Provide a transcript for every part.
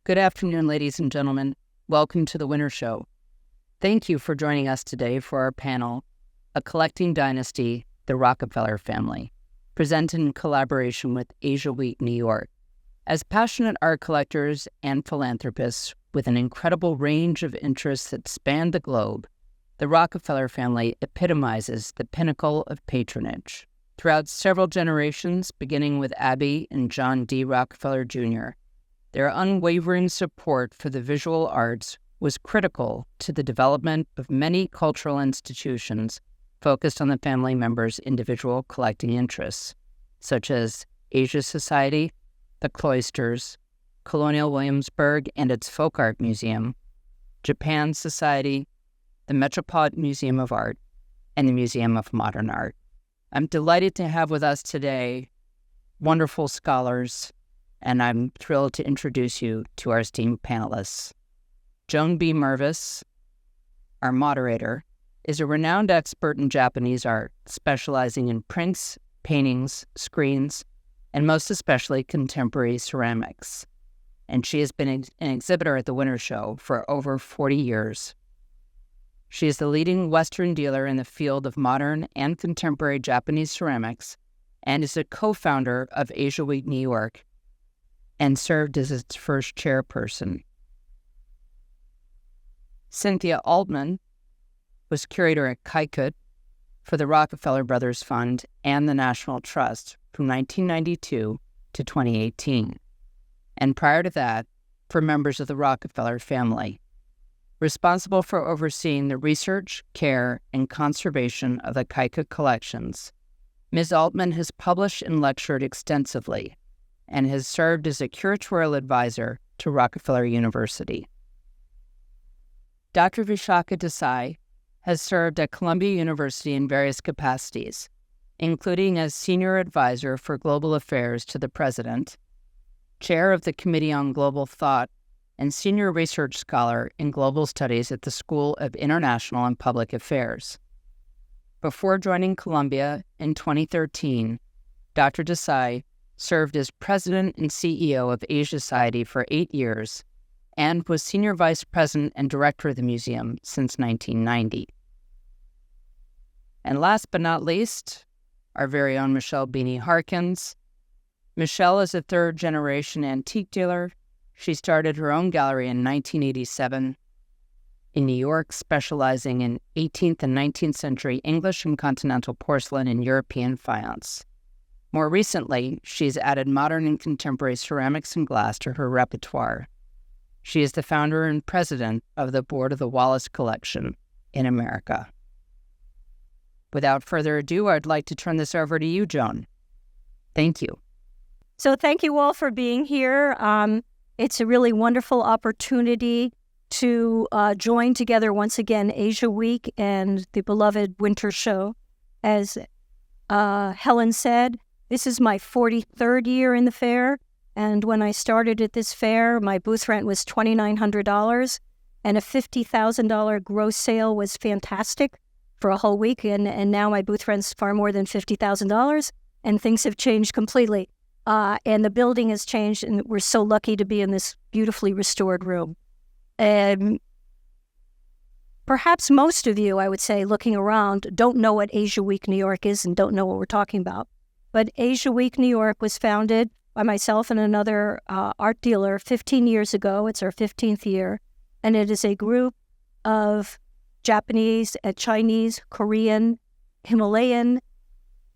Good afternoon, ladies and gentlemen. Welcome to the Winter Show. Thank you for joining us today for our panel, A Collecting Dynasty, the Rockefeller Family, presented in collaboration with Asia Week, New York. As passionate art collectors and philanthropists with an incredible range of interests that span the globe, the Rockefeller family epitomizes the pinnacle of patronage. Throughout several generations, beginning with Abby and John D. Rockefeller Jr., their unwavering support for the visual arts was critical to the development of many cultural institutions focused on the family members' individual collecting interests, such as Asia Society, the Cloisters, Colonial Williamsburg and its Folk Art Museum, Japan Society, the Metropolitan Museum of Art, and the Museum of Modern Art. I'm delighted to have with us today wonderful scholars, and I'm thrilled to introduce you to our esteemed panelists. Joan B. Mervis, our moderator, is a renowned expert in Japanese art, specializing in prints, paintings, screens, and most especially contemporary ceramics. And she has been an exhibitor at the Winter Show for over 40 years. She is the leading Western dealer in the field of modern and contemporary Japanese ceramics and is a co-founder of Asia Week New York and served as its first chairperson. Cynthia Altman was curator at Kykuit for the Rockefeller Brothers Fund and the National Trust from 1992 to 2018, and prior to that, for members of the Rockefeller family, responsible for overseeing the research, care, and conservation of the Kykuit collections. Ms. Altman has published and lectured extensively and has served as a curatorial advisor to Rockefeller University. Dr. Vishaka Desai has served at Columbia University in various capacities, including as Senior Advisor for Global Affairs to the President, Chair of the Committee on Global Thought, and Senior Research Scholar in Global Studies at the School of International and Public Affairs. Before joining Columbia in 2013, Dr. Desai served as President and CEO of Asia Society for 8 years and was Senior Vice President and Director of the museum since 1990. And last but not least, our very own Michelle Beanie Harkins. Michelle is a third-generation antique dealer. She started her own gallery in 1987 in New York, specializing in 18th and 19th century English and continental porcelain and European faience. More recently, she's added modern and contemporary ceramics and glass to her repertoire. She is the founder and president of the board of the Wallace Collection in America. Without further ado, I'd like to turn this over to you, Joan. Thank you. So thank you all for being here. It's a really wonderful opportunity to join together once again Asia Week and the beloved Winter Show. As Helen said, this is my 43rd year in the fair, and when I started at this fair, my booth rent was $2,900, and a $50,000 gross sale was fantastic for a whole week, and now my booth rent's far more than $50,000, and things have changed completely. And the building has changed, and we're so lucky to be in this beautifully restored room. Perhaps most of you, I would say, looking around, don't know what Asia Week New York is and don't know what we're talking about. But Asia Week New York was founded by myself and another art dealer 15 years ago. It's our 15th year. And it is a group of Japanese, Chinese, Korean, Himalayan,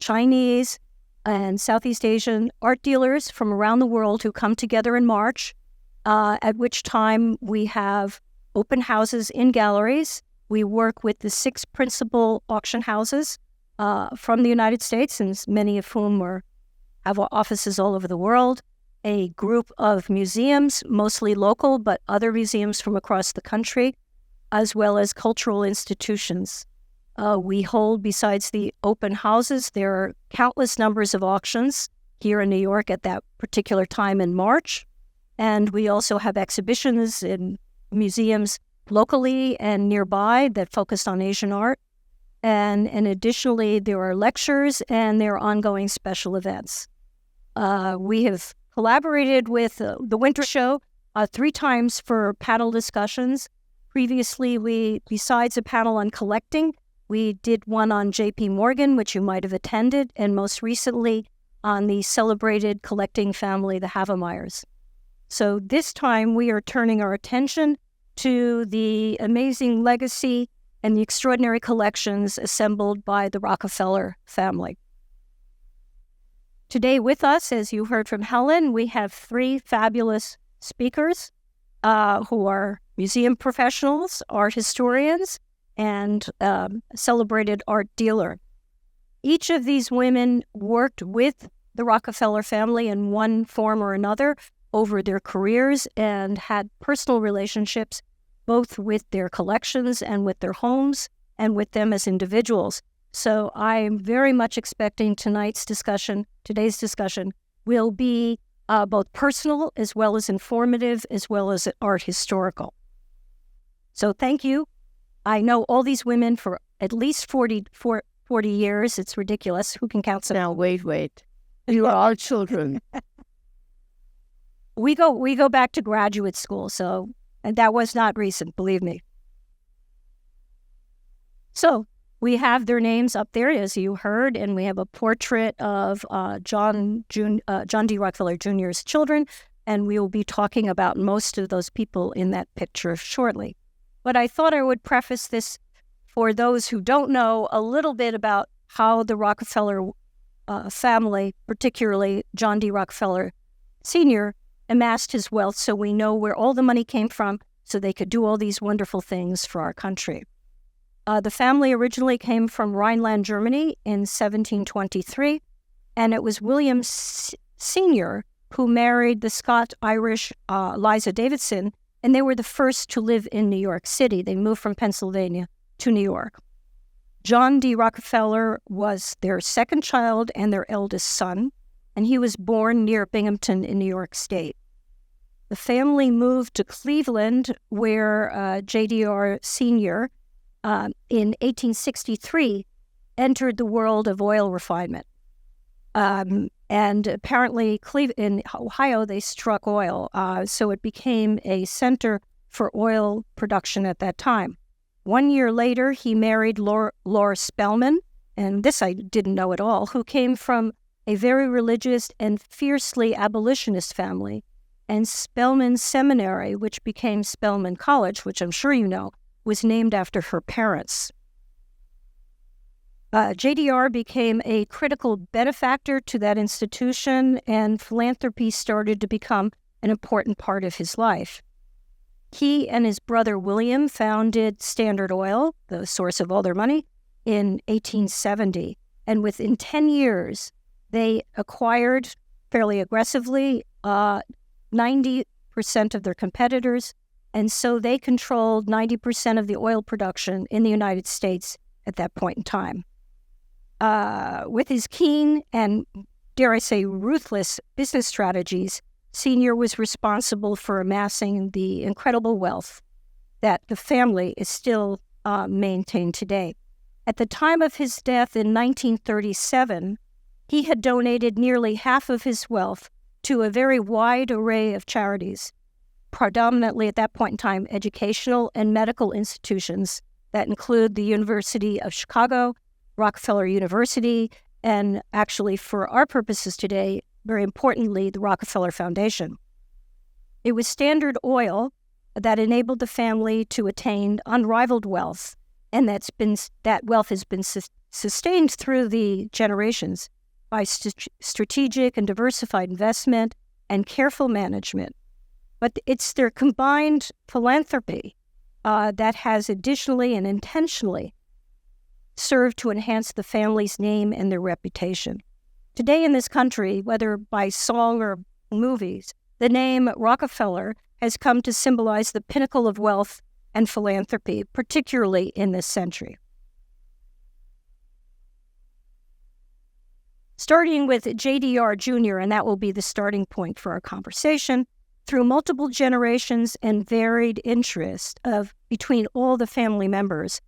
Chinese, and Southeast Asian art dealers from around the world who come together in March, at which time we have open houses in galleries. We work with the 6 principal auction houses from the United States, and many of whom have offices all over the world, a group of museums, mostly local, but other museums from across the country, as well as cultural institutions. We hold, besides the open houses, there are countless numbers of auctions here in New York at that particular time in March. And we also have exhibitions in museums locally and nearby that focus on Asian art. And additionally, there are lectures and there are ongoing special events. We have collaborated with the Winter Show 3 times for panel discussions. Previously, besides a panel on collecting, we did one on J.P. Morgan, which you might have attended, and most recently on the celebrated collecting family, the Havemeyers. So this time we are turning our attention to the amazing legacy and the extraordinary collections assembled by the Rockefeller family. Today with us, as you heard from Helen, we have 3 fabulous speakers who are museum professionals, art historians, and a celebrated art dealer. Each of these women worked with the Rockefeller family in one form or another over their careers and had personal relationships both with their collections and with their homes and with them as individuals. So I'm very much expecting today's discussion will be both personal as well as informative as well as art historical. So thank you. I know all these women for at least 40 years. It's ridiculous. Who can count some? Now, wait. You are all children. We go back to graduate school, and that was not recent, believe me. So we have their names up there, as you heard, and we have a portrait of John D. Rockefeller Jr.'s children, and we will be talking about most of those people in that picture shortly. But I thought I would preface this for those who don't know a little bit about how the Rockefeller family, particularly John D. Rockefeller Sr., amassed his wealth so we know where all the money came from so they could do all these wonderful things for our country. The family originally came from Rhineland, Germany in 1723, and it was William Sr. who married the Scot-Irish Liza Davidson, and they were the first to live in New York City. They moved from Pennsylvania to New York. John D. Rockefeller was their second child and their eldest son, and he was born near Binghamton in New York State. The family moved to Cleveland, where JDR Sr. In 1863 entered the world of oil refinement. And apparently in Ohio, they struck oil, so it became a center for oil production at that time. 1 year later, he married Laura Spelman, and this I didn't know at all, who came from a very religious and fiercely abolitionist family. And Spelman Seminary, which became Spelman College, which I'm sure you know, was named after her parents. JDR became a critical benefactor to that institution, and philanthropy started to become an important part of his life. He and his brother William founded Standard Oil, the source of all their money, in 1870. And within 10 years, they acquired fairly aggressively 90% of their competitors, and so they controlled 90% of the oil production in the United States at that point in time. With his keen and, dare I say, ruthless business strategies, Sr. was responsible for amassing the incredible wealth that the family is still maintained today. At the time of his death in 1937, he had donated nearly half of his wealth to a very wide array of charities, predominantly at that point in time educational and medical institutions that include the University of Chicago, Rockefeller University, and actually for our purposes today, very importantly, the Rockefeller Foundation. It was Standard Oil that enabled the family to attain unrivaled wealth, and that wealth has been sustained through the generations by strategic and diversified investment and careful management. But it's their combined philanthropy that has additionally and intentionally served to enhance the family's name and their reputation. Today in this country, whether by song or movies, the name Rockefeller has come to symbolize the pinnacle of wealth and philanthropy, particularly in this century. Starting with JDR Jr., and that will be the starting point for our conversation, through multiple generations and varied interest between all the family members,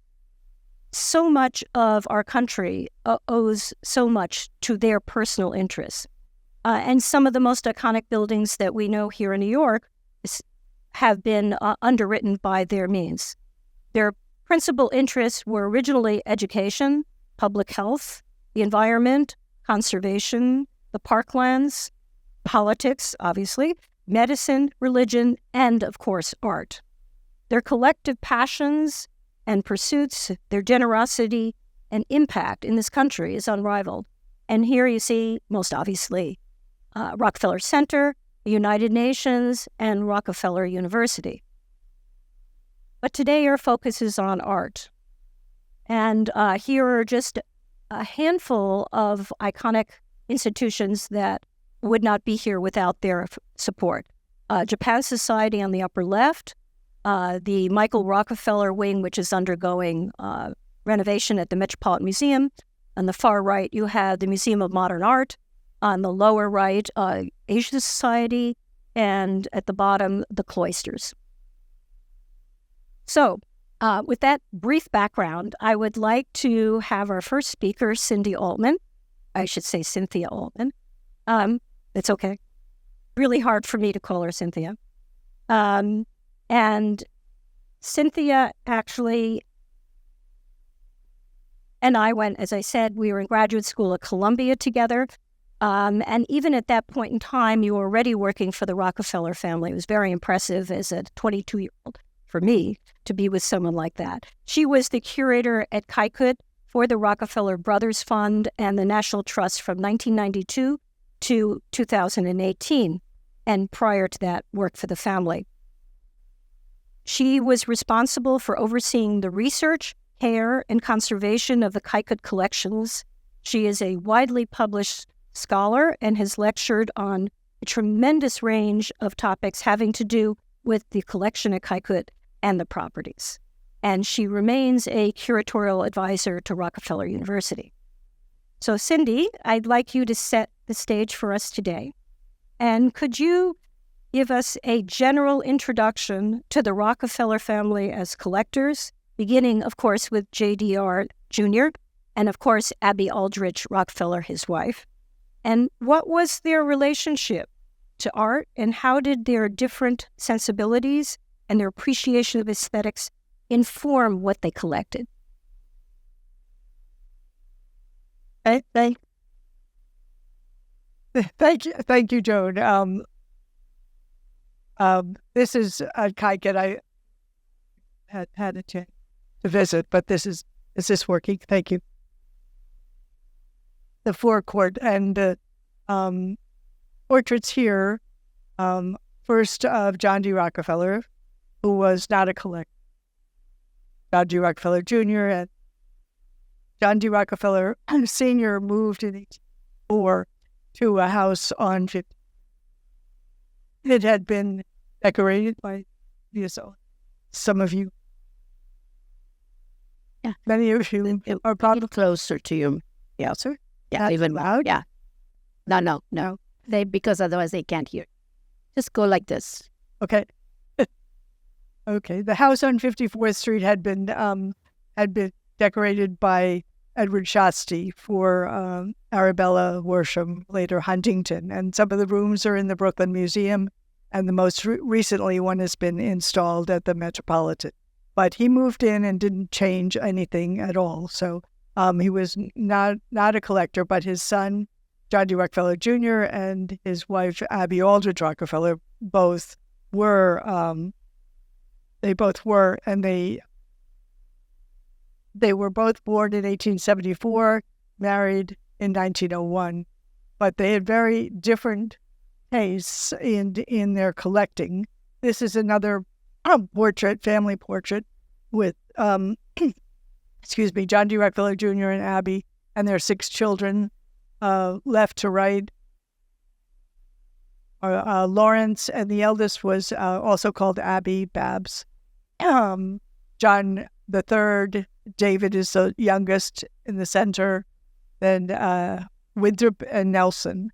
so much of our country owes so much to their personal interests. And some of the most iconic buildings that we know here in New York have been underwritten by their means. Their principal interests were originally education, public health, the environment, conservation, the parklands, politics, obviously, medicine, religion, and, of course, art. Their collective passions and pursuits, their generosity and impact in this country is unrivaled. And here you see, most obviously, Rockefeller Center, the United Nations, and Rockefeller University. But today our focus is on art. And here are just a handful of iconic institutions that would not be here without their support. Japan Society on the upper left, the Michael Rockefeller wing, which is undergoing renovation at the Metropolitan Museum. On the far right, you have the Museum of Modern Art. On the lower right, Asia Society, and at the bottom, the Cloisters. So, with that brief background, I would like to have our first speaker, Cindy Altman. I should say Cynthia Altman. It's okay. Really hard for me to call her Cynthia. And Cynthia actually and I went, as I said, we were in graduate school at Columbia together. And even at that point in time, you were already working for the Rockefeller family. It was very impressive as a 22-year-old for me to be with someone like that. She was the curator at Kykuit for the Rockefeller Brothers Fund and the National Trust from 1992 to 2018, and prior to that, worked for the family. She was responsible for overseeing the research, care, and conservation of the Kykuit collections. She is a widely published scholar and has lectured on a tremendous range of topics having to do with the collection at Kykuit and the properties. And she remains a curatorial advisor to Rockefeller University. So Cindy, I'd like you to set the stage for us today. And could you give us a general introduction to the Rockefeller family as collectors, beginning, of course, with JDR Jr., and, of course, Abby Aldrich Rockefeller, his wife. And what was their relationship to art, and how did their different sensibilities and their appreciation of aesthetics inform what they collected? Thank you, Joan. This is Kykuit. I had a chance to visit, but is this working? Thank you. The forecourt and the portraits here, first of John D. Rockefeller, who was not a collector. John D. Rockefeller Jr. and John D. Rockefeller Sr. moved in 1804 to a house on 50. It had been decorated by some of you. Yeah. Many of you are probably closer to you. Yeah, sir. Yeah, That's even loud. Yeah. No. Because otherwise they can't hear. Just go like this. Okay. Okay. The house on 54th Street had been decorated by Edward Shasti for Arabella Worsham, later Huntington, and some of the rooms are in the Brooklyn Museum, and the most recently one has been installed at the Metropolitan. But he moved in and didn't change anything at all. So he was not a collector, but his son, John D. Rockefeller Jr., and his wife, Abby Aldrich Rockefeller, both were, and they were both born in 1874, married in 1901, but they had very different tastes in their collecting. This is another family portrait with, John D. Rockefeller Jr. and Abby and their 6 children, left to right. Lawrence, and the eldest was also called Abby, Babs. John the third, David is the youngest in the center, then Winthrop and Nelson.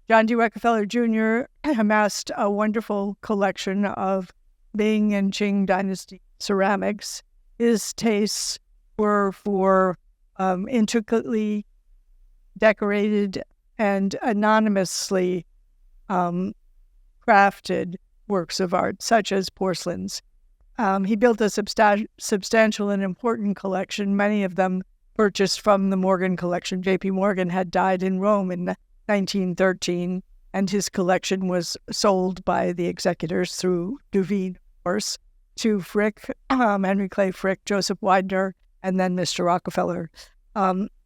John D. Rockefeller Jr. amassed a wonderful collection of Ming and Qing dynasty ceramics. His tastes were for intricately decorated and anonymously crafted works of art, such as porcelains. He built a substantial and important collection, many of them purchased from the Morgan collection. J.P. Morgan had died in Rome in 1913, and his collection was sold by the executors through Duveen, of course, to Frick, Henry Clay Frick, Joseph Widener, and then Mr. Rockefeller.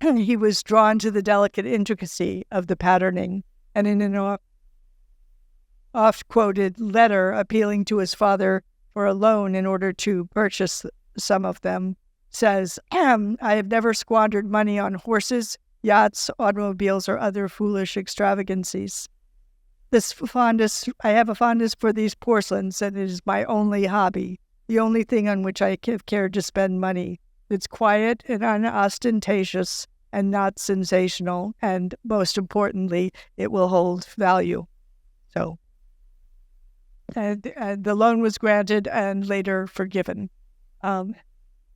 He was drawn to the delicate intricacy of the patterning, and in an oft-quoted letter appealing to his father for a loan in order to purchase some of them, says, I have never squandered money on horses, yachts, automobiles, or other foolish extravagancies. I have a fondness for these porcelains, and it is my only hobby, the only thing on which I have cared to spend money. It's quiet and unostentatious and not sensational, and most importantly, it will hold value. So, and the loan was granted and later forgiven.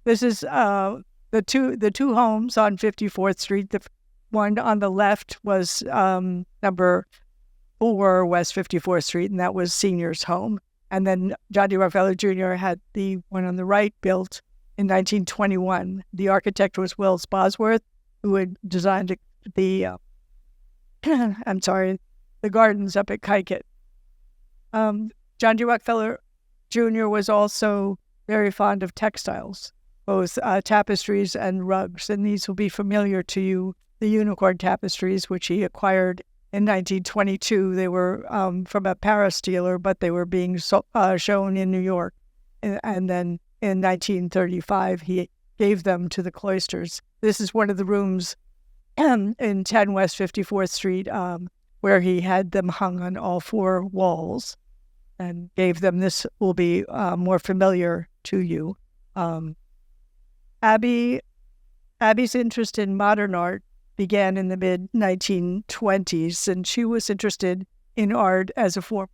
This is the two homes on 54th Street. The one on the left was number 4 West 54th Street, and that was Senior's home. And then John D. Rockefeller Jr. had the one on the right built in 1921. The architect was Wills Bosworth, who had designed the gardens up at Kykuit. John D. Rockefeller Jr. was also very fond of textiles, both tapestries and rugs, and these will be familiar to you. The unicorn tapestries, which he acquired in 1922, they were from a Paris dealer, but they were being shown in New York. And then in 1935, he gave them to the Cloisters. This is one of the rooms in 10 West 54th Street where he had them hung on all 4 walls and gave them. This will be more familiar to you. Abby's interest in modern art began in the mid-1920s, and she was interested in art as a form of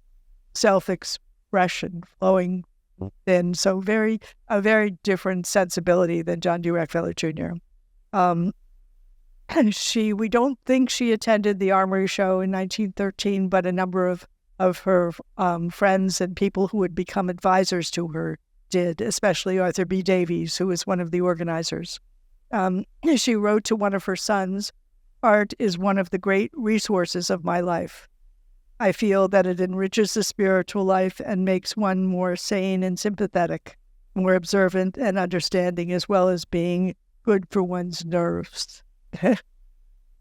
self-expression, flowing thin, so a very different sensibility than John D. Rockefeller Jr. We don't think she attended the Armory Show in 1913, but a number of her friends and people who would become advisors to her did, especially Arthur B. Davies, who was one of the organizers. She wrote to one of her sons, "Art is one of the great resources of my life. I feel that it enriches the spiritual life and makes one more sane and sympathetic, more observant and understanding, as well as being good for one's nerves."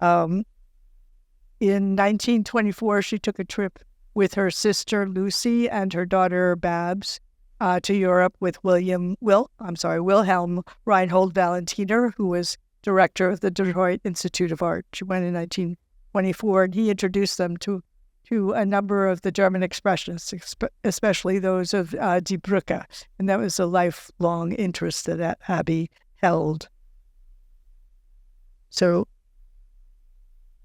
In 1924, she took a trip with her sister Lucy and her daughter Babs to Europe with Wilhelm Reinhold Valentiner, who was director of the Detroit Institute of Art. She went in 1924, and he introduced them to a number of the German expressionists, especially those of Die Brücke, and that was a lifelong interest that Abby held. So,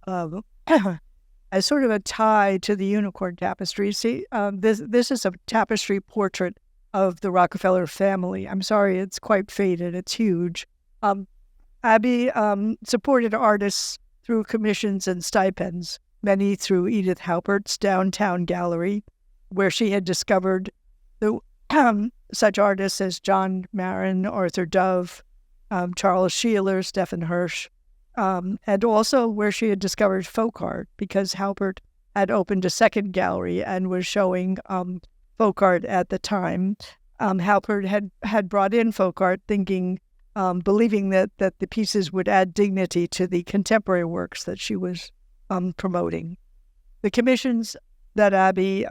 as sort of a tie to the unicorn tapestry, see, this is a tapestry portrait of the Rockefeller family. I'm sorry, it's quite faded. It's huge. Abby supported artists through commissions and stipends, many through Edith Haupert's Downtown Gallery, where she had discovered such artists as John Marin, Arthur Dove, Charles Sheeler, Stephen Hirsch, and also where she had discovered folk art, because Haupert had opened a second gallery and was showing folk art at the time. Haupert had brought in folk art thinking, believing that the pieces would add dignity to the contemporary works that she was promoting. The commissions that Abby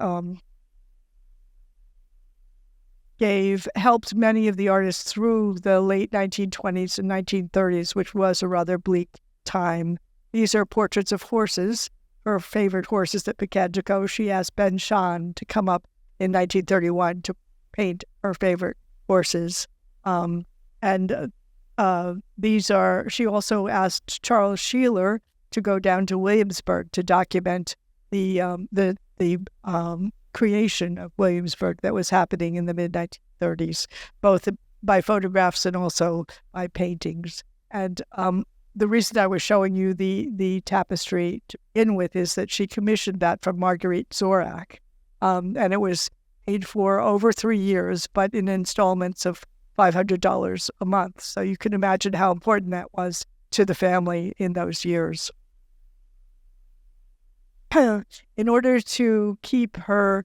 gave helped many of the artists through the late 1920s and 1930s, which was a rather bleak time. These are portraits of horses, her favorite horses at Picasso. She asked Ben Shahn to come up in 1931 to paint her favorite horses. She also asked Charles Sheeler to go down to Williamsburg to document the creation of Williamsburg that was happening in the mid-1930s, both by photographs and also by paintings. And the reason I was showing you the tapestry to begin with is that she commissioned that from Marguerite Zorak. And it was paid for over 3 years, but in installments of $500 a month. So you can imagine how important that was to the family in those years. In order to keep her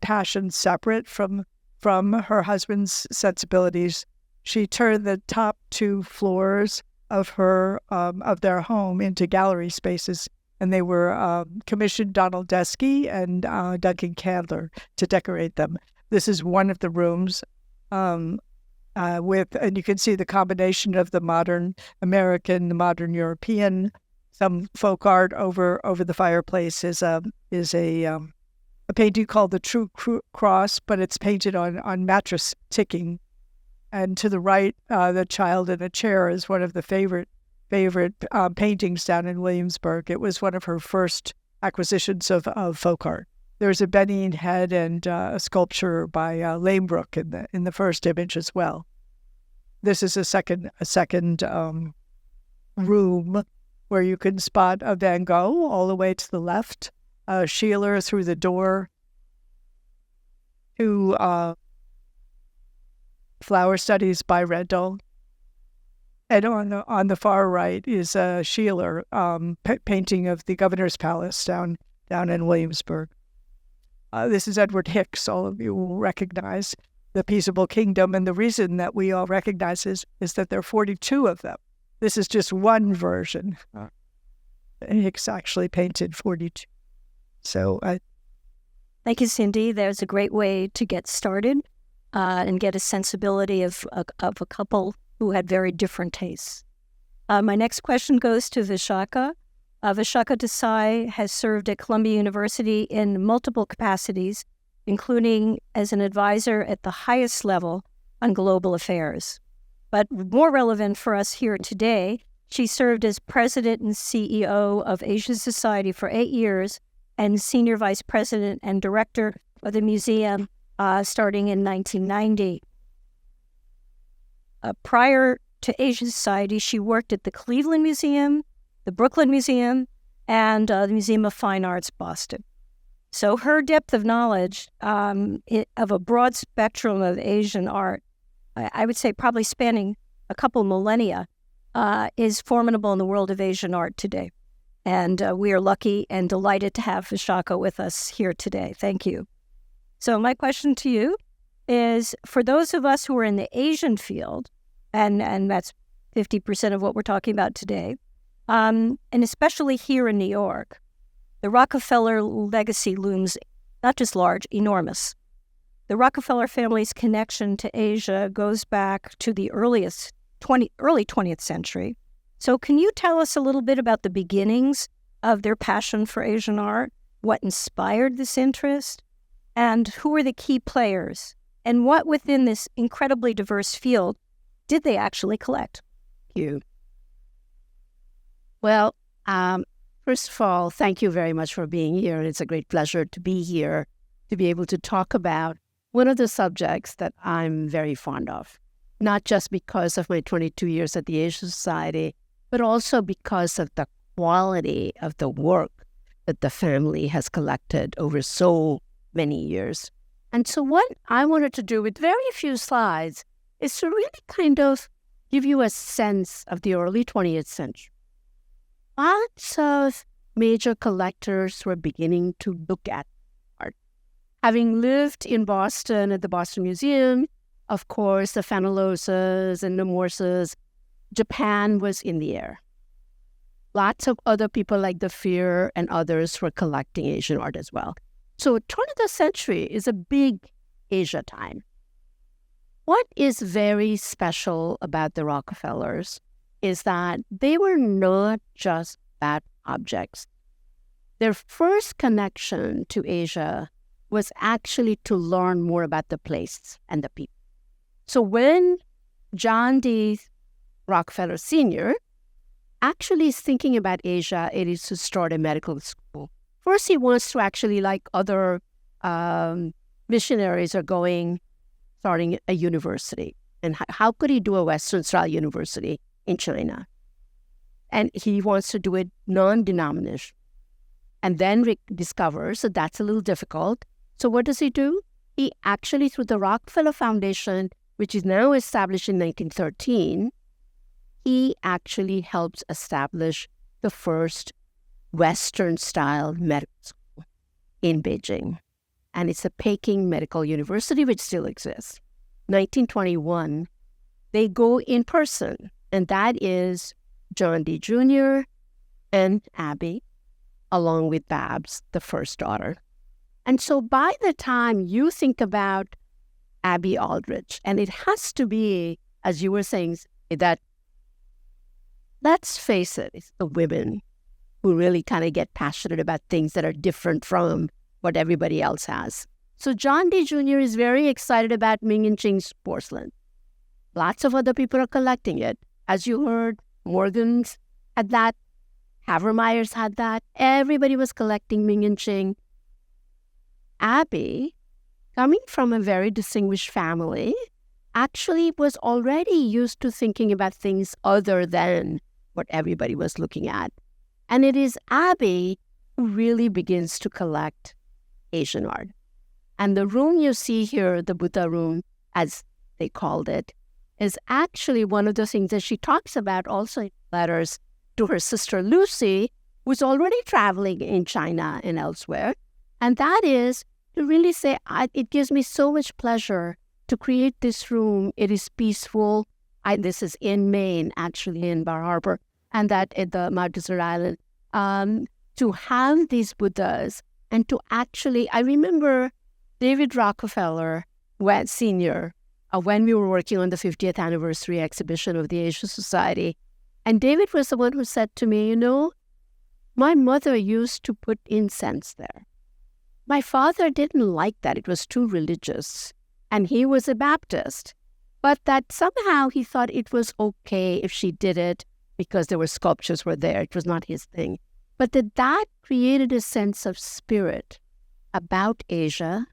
passion separate from her husband's sensibilities, she turned the top 2 floors of their home into gallery spaces, and they were commissioned Donald Deskey and Duncan Candler to decorate them. This is one of the rooms and you can see the combination of the modern American, the modern European, some folk art over the fireplace is a painting called the True Cross, but it's painted on mattress ticking. And to the right, the child in a chair is one of the favorite paintings down in Williamsburg. It was one of her first acquisitions of folk art. There's a Benin head and a sculpture by Lanebrook in the first image as well. This is a second room where you can spot a Van Gogh all the way to the left, Sheeler through the door, to flower studies by Rendell. And on the far right is a Sheeler painting of the Governor's Palace down in Williamsburg. This is Edward Hicks. All of you will recognize the Peaceable Kingdom, and the reason that we all recognize is that there are 42 of them. This is just one version. Hicks actually painted 42. So, thank you, Cindy. There's a great way to get started and get a sensibility of a couple who had very different tastes. My next question goes to Vishaka. Vishaka Desai has served at Columbia University in multiple capacities, including as an advisor at the highest level on global affairs. But more relevant for us here today, she served as president and CEO of Asian Society for 8 years and senior vice president and director of the museum starting in 1990. Prior to Asian Society, she worked at the Cleveland Museum, the Brooklyn Museum, and the Museum of Fine Arts, Boston. So her depth of knowledge of a broad spectrum of Asian art, I would say probably spanning a couple millennia, is formidable in the world of Asian art today. And we are lucky and delighted to have Vishaka with us here today. Thank you. So my question to you is, for those of us who are in the Asian field, and that's 50% of what we're talking about today, and especially here in New York, the Rockefeller legacy looms not just large, enormous. The Rockefeller family's connection to Asia goes back to the early 20th century. So can you tell us a little bit about the beginnings of their passion for Asian art, what inspired this interest, and who were the key players, and what within this incredibly diverse field did they actually collect? Thank you. Well, first of all, thank you very much for being here. It's a great pleasure to be here, to be able to talk about one of the subjects that I'm very fond of, not just because of my 22 years at the Asian Society, but also because of the quality of the work that the family has collected over so many years. And so what I wanted to do with very few slides is to really kind of give you a sense of the early 20th century. Lots of major collectors were beginning to look at art. Having lived in Boston at the Boston Museum, of course, the Feneloses and the Morses, Japan was in the air. Lots of other people like the Fear and others were collecting Asian art as well. So turn of the century is a big Asia time. What is very special about the Rockefellers is that they were not just bad objects. Their first connection to Asia was actually to learn more about the place and the people. So when John D. Rockefeller Sr. actually is thinking about Asia, it is to start a medical school. First, he wants to actually, like other missionaries are going, starting a university. And how could he do a Western-style university in China? And he wants to do it non-denominational. And then Rick discovers that that's a little difficult. So what does he do? he actually, through the Rockefeller Foundation, which is now established in 1913, he actually helps establish the first Western-style medical school in Beijing. And it's the Peking Medical University, which still exists. 1921, they go in person, and that is John D. Jr. and Abby, along with Babs, the first daughter. And so by the time you think about Abby Aldrich, and it has to be, as you were saying, that, let's face it, it's the women who really kind of get passionate about things that are different from what everybody else has. So John D. Jr. is very excited about Ming and Ching's porcelain. Lots of other people are collecting it. As you heard, Morgan's had that. Havermeyer's had that. Everybody was collecting Ming and Ching. Abby, coming from a very distinguished family, actually was already used to thinking about things other than what everybody was looking at. And it is Abby who really begins to collect Asian art. And the room you see here, the Buddha room, as they called it, is actually one of the things that she talks about also in letters to her sister Lucy, who's already traveling in China and elsewhere. And that is to really say, it gives me so much pleasure to create this room. It is peaceful. This is in Maine, actually in Bar Harbor, and that at the Mount Desert Island, to have these Buddhas and to actually, I remember David Rockefeller, Sr., when we were working on the 50th anniversary exhibition of the Asian Society. And David was the one who said to me, my mother used to put incense there. My father didn't like that. It was too religious. And he was a Baptist. But that somehow he thought it was okay if she did it because there were sculptures were there. It was not his thing. But that created a sense of spirit about Asia,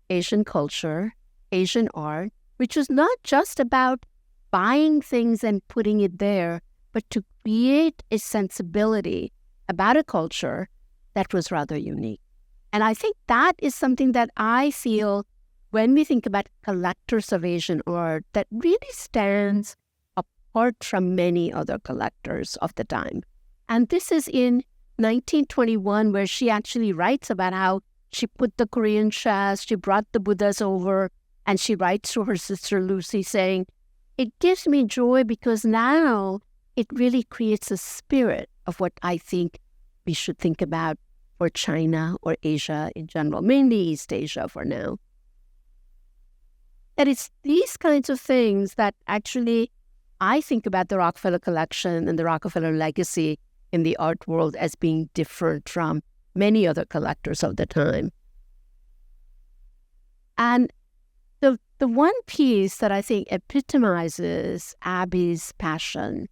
Asian culture, Asian art, which was not just about buying things and putting it there, but to create a sensibility about a culture that was rather unique. And I think that is something that I feel when we think about collectors of Asian art that really stands apart from many other collectors of the time. And this is in 1921, where she actually writes about how she put the Korean chest, she brought the Buddhas over, and she writes to her sister Lucy saying, it gives me joy because now it really creates a spirit of what I think we should think about for China or Asia in general, mainly East Asia for now. And it's these kinds of things that actually I think about the Rockefeller collection and the Rockefeller legacy in the art world as being different from many other collectors of the time. And the one piece that I think epitomizes Abby's passion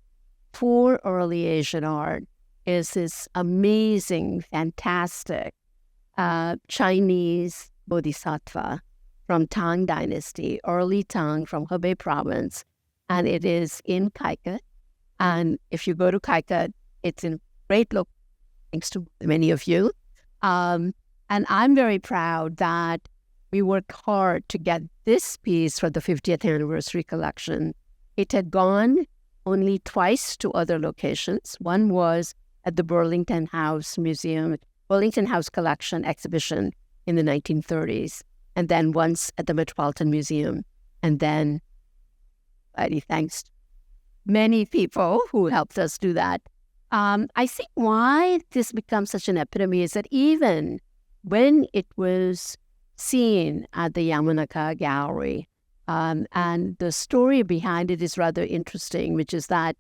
for early Asian art is this amazing, fantastic Chinese bodhisattva from Tang Dynasty, early Tang from Hebei province, and it is in Kykuit. And if you go to Kykuit, it's in great look, thanks to many of you. And I'm very proud that we worked hard to get this piece for the 50th anniversary collection. It had gone only twice to other locations. One was at the Burlington House Museum, Burlington House Collection exhibition in the 1930s, and then once at the Metropolitan Museum. And then, thanks to many people who helped us do that. I think why this becomes such an epitome is that even when it was seen at the Yamanaka Gallery, and the story behind it is rather interesting, which is that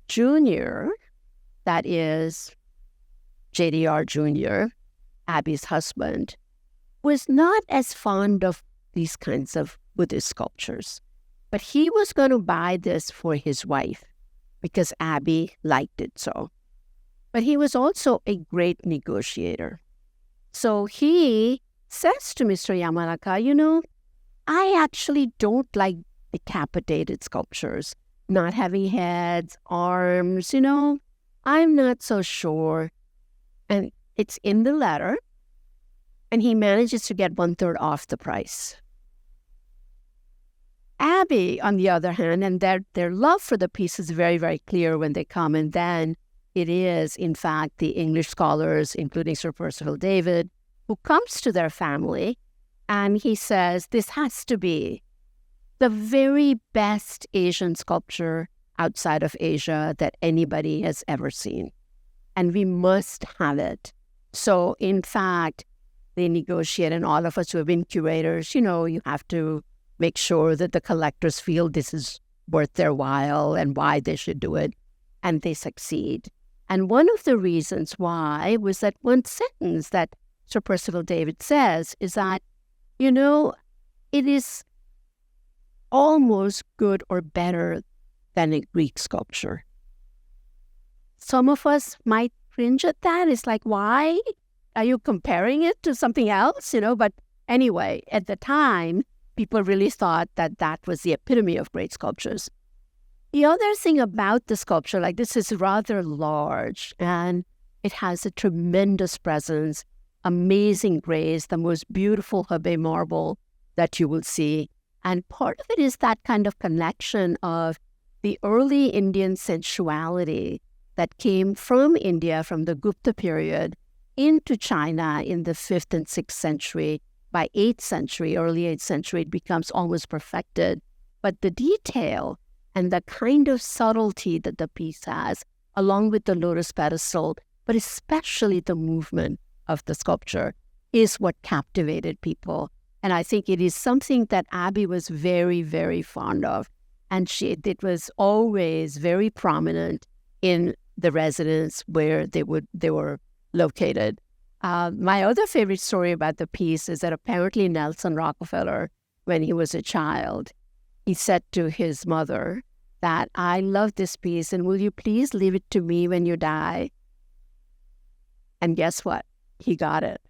Junior, that is JDR Jr., Abby's husband, was not as fond of these kinds of Buddhist sculptures. But he was going to buy this for his wife because Abby liked it so. But he was also a great negotiator. So he says to Mr. Yamanaka, I actually don't like decapitated sculptures, not having heads, arms, I'm not so sure. And it's in the letter. and he manages to get 1/3 off the price. Abby, on the other hand, and their love for the piece is very, very clear when they come, and then it is, in fact, the English scholars, including Sir Percival David, who comes to their family, and he says, this has to be the very best Asian sculpture outside of Asia that anybody has ever seen. And we must have it. So, in fact, they negotiate, and all of us who have been curators, you have to make sure that the collectors feel this is worth their while and why they should do it. And they succeed. And one of the reasons why was that one sentence that Sir Percival David says is that, it is almost good or better than a Greek sculpture. Some of us might cringe at that. It's like, why are you comparing it to something else? But anyway, at the time, people really thought that that was the epitome of great sculptures. The other thing about the sculpture, like this is rather large and it has a tremendous presence, amazing grace, the most beautiful Hebei marble that you will see. And part of it is that kind of connection of the early Indian sensuality that came from India, from the Gupta period, into China in the 5th and 6th century. By 8th century, early 8th century, it becomes almost perfected. But the detail and the kind of subtlety that the piece has, along with the lotus pedestal, but especially the movement of the sculpture, is what captivated people. And I think it is something that Abby was very, very fond of. And it was always very prominent in the residence where they were located. My other favorite story about the piece is that apparently Nelson Rockefeller, when he was a child, he said to his mother that, I love this piece and will you please leave it to me when you die? And guess what? He got it.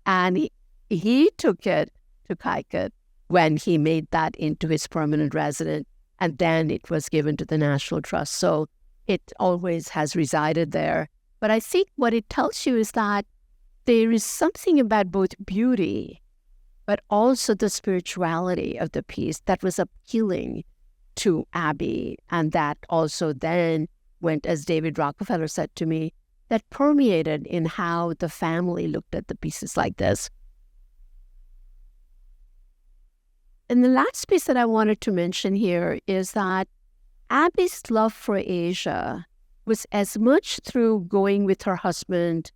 And he took it to Kykuit when he made that into his permanent residence, and then it was given to the National Trust. So it always has resided there. But I think what it tells you is that there is something about both beauty, but also the spirituality of the piece that was appealing to Abby, and that also then went, as David Rockefeller said to me, that permeated in how the family looked at the pieces like this. And the last piece that I wanted to mention here is that Abby's love for Asia was as much through going with her husband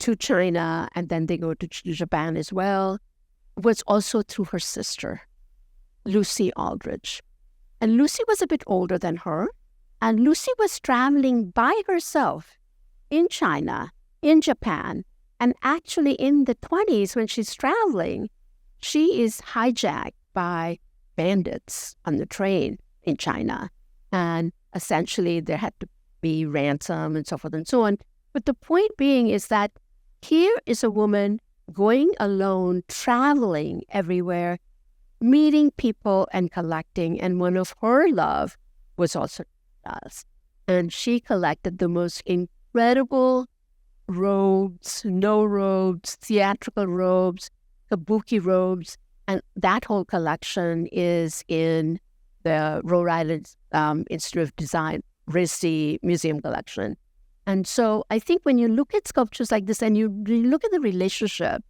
to China, and then they go to Japan as well, was also through her sister, Lucy Aldrich. And Lucy was a bit older than her, and Lucy was traveling by herself in China, in Japan, and actually in the 20s when she's traveling, she is hijacked by bandits on the train in China. And essentially there had to be ransom and so forth and so on. But the point being is that here is a woman going alone, traveling everywhere, meeting people and collecting. And one of her love was also us. And she collected the most incredible robes, snow robes, theatrical robes, kabuki robes. And that whole collection is in the Rhode Island Institute of Design, RISD Museum collection. And so I think when you look at sculptures like this and you look at the relationship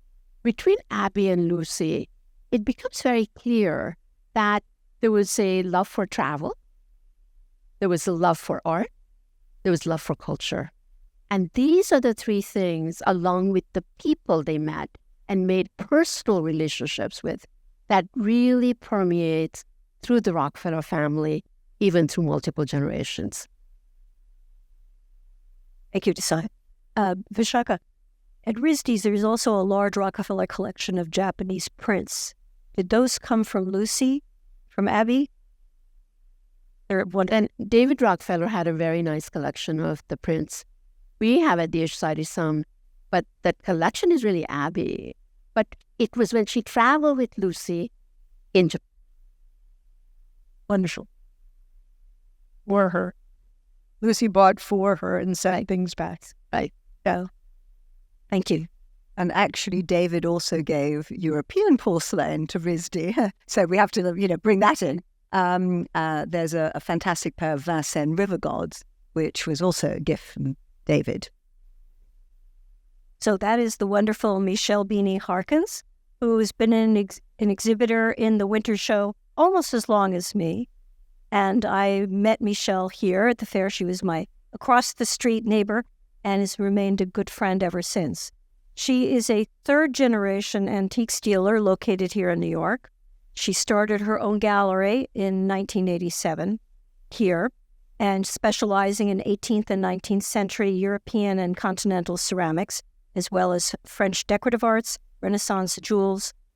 between Abby and Lucy, it becomes very clear that there was a love for travel, there was a love for art, there was love for culture. And these are the three things, along with the people they met and made personal relationships with, that really permeates through the Rockefeller family, even through multiple generations. Thank you, Desai. Vishaka, at RISD's, there's also a large Rockefeller collection of Japanese prints. Did those come from Lucy, from Abby? And David Rockefeller had a very nice collection of the prints. We have at the Asia Society some, but that collection is really Abby. But it was when she traveled with Lucy in Japan. Wonderful. For her. Lucy bought for her and sent things back. Right. Yeah. Thank you. And actually, David also gave European porcelain to RISD. So we have to, bring that in. There's a fantastic pair of Vincennes river gods, which was also a gift from David. So that is the wonderful Michelle Beanie Harkins, who's been an exhibitor in the Winter Show almost as long as me. And I met Michelle here at the fair. She was my across-the-street neighbor and has remained a good friend ever since. She is a third-generation antiques dealer located here in New York. She started her own gallery in 1987 here, and specializing in 18th and 19th century European and continental ceramics, as well as French decorative arts, Renaissance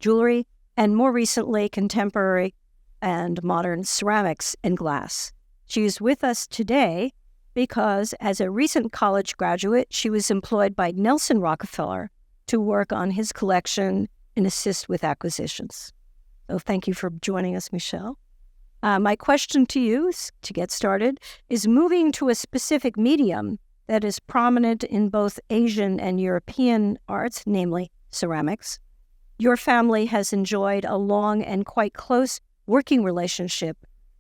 jewelry, and more recently, contemporary and modern ceramics and glass. She is with us today because, as a recent college graduate, she was employed by Nelson Rockefeller to work on his collection and assist with acquisitions. So thank you for joining us, Michelle. My question to you, to get started, is moving to a specific medium that is prominent in both Asian and European arts, namely ceramics. Your family has enjoyed a long and quite close working relationship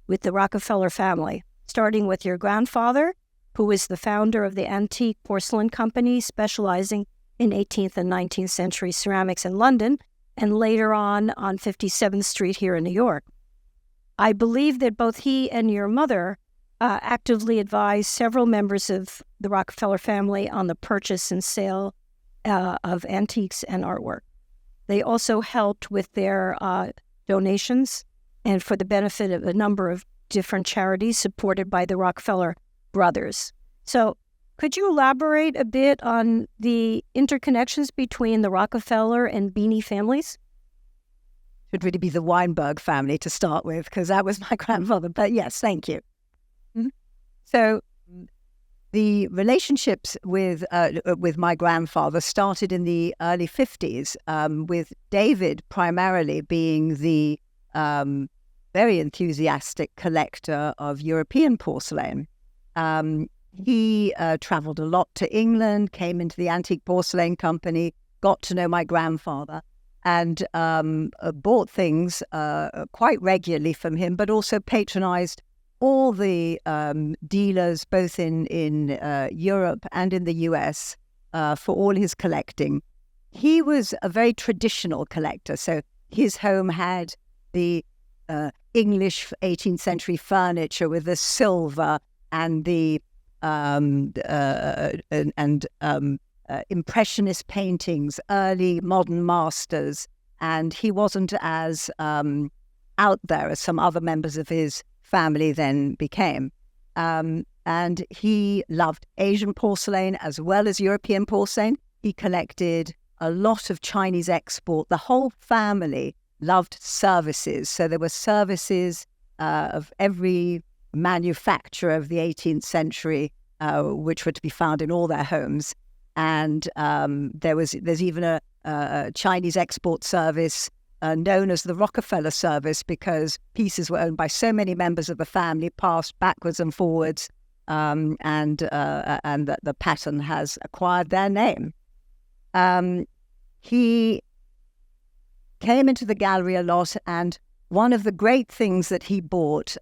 with the Rockefeller family, starting with your grandfather, who was the founder of the antique porcelain company specializing in 18th and 19th century ceramics in London, and later on 57th Street here in New York. I believe that both he and your mother actively advised several members of the Rockefeller family on the purchase and sale of antiques and artwork. They also helped with their donations and for the benefit of a number of different charities supported by the Rockefeller brothers. So could you elaborate a bit on the interconnections between the Rockefeller and Beanie families? It would really be the Weinberg family to start with, because that was my grandfather. But yes, thank you. Mm-hmm. So the relationships with my grandfather started in the early 50s, with David primarily being the very enthusiastic collector of European porcelain. He traveled a lot to England, came into the antique porcelain company, got to know my grandfather, and bought things quite regularly from him, but also patronized all the dealers, both in Europe and in the US, for all his collecting. He was a very traditional collector, so his home had the English 18th century furniture with the silver and the impressionist paintings, early modern masters, and he wasn't as out there as some other members of his family then became. And he loved Asian porcelain as well as European porcelain. He collected a lot of Chinese export. The whole family loved services. So there were services of every manufacturer of the 18th century, which were to be found in all their homes. And there's even a Chinese export service known as the Rockefeller service, because pieces were owned by so many members of the family, passed backwards and forwards, and the pattern has acquired their name. He came into the gallery a lot, and one of the great things that he bought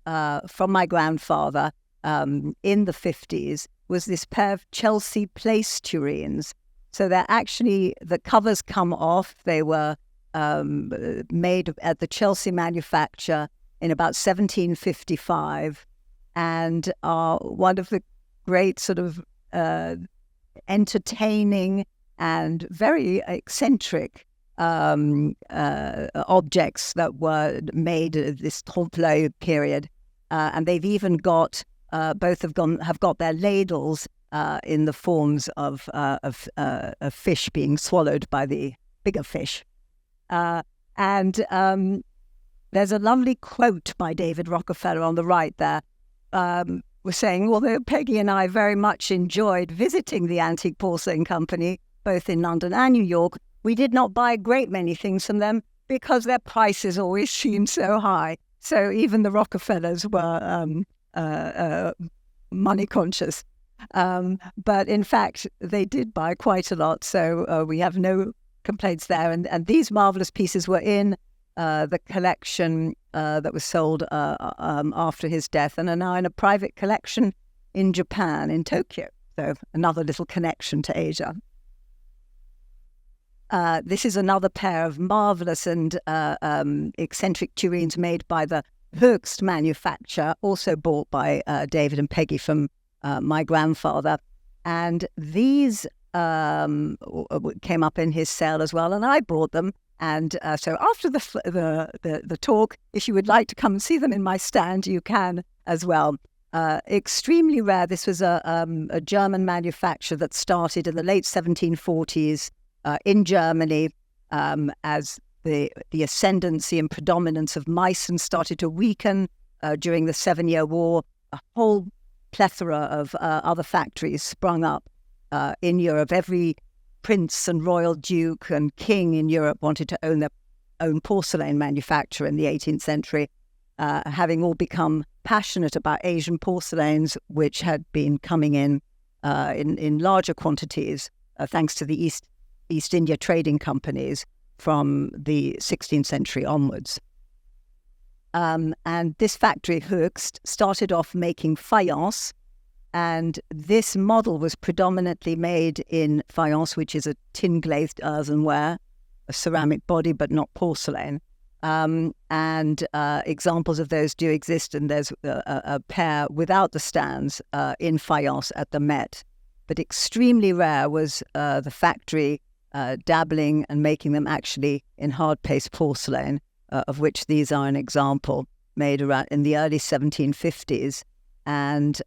from my grandfather in the 50s was this pair of Chelsea place tureens. So they're actually, the covers come off. They were made at the Chelsea manufacture in about 1755, and are one of the great sort of entertaining and very eccentric objects that were made at this trompe-l'oeil period. And they've even got, both have got their ladles in the forms of fish being swallowed by the bigger fish. And there's a lovely quote by David Rockefeller on the right there. We're saying, although Peggy and I very much enjoyed visiting the Antique Porcelain Company, both in London and New York, we did not buy a great many things from them because their prices always seemed so high. So even the Rockefellers were money conscious. But in fact, they did buy quite a lot. So we have no complaints there. And these marvelous pieces were in the collection that was sold after his death, and are now in a private collection in Japan, in Tokyo. So another little connection to Asia. This is another pair of marvelous and eccentric tureens made by the Höchst manufacturer, also bought by David and Peggy from my grandfather. And these came up in his sale as well, and I bought them. And so after the talk, if you would like to come and see them in my stand, you can as well. Extremely rare. This was a German manufacturer that started in the late 1740s in Germany as the ascendancy and predominance of Meissen started to weaken during the 7-Year War. A whole plethora of other factories sprung up in Europe. Every prince and royal duke and king in Europe wanted to own their own porcelain manufacturer in the 18th century, having all become passionate about Asian porcelains, which had been coming in larger quantities thanks to the East India trading companies from the 16th century onwards. And this factory, Höchst, started off making faience, and this model was predominantly made in faience, which is a tin-glazed earthenware, a ceramic body, but not porcelain. And examples of those do exist, and there's a pair without the stands in faience at the Met. But extremely rare was the factory dabbling and making them actually in hard-paste porcelain, of which these are an example, made around in the early 1750s. And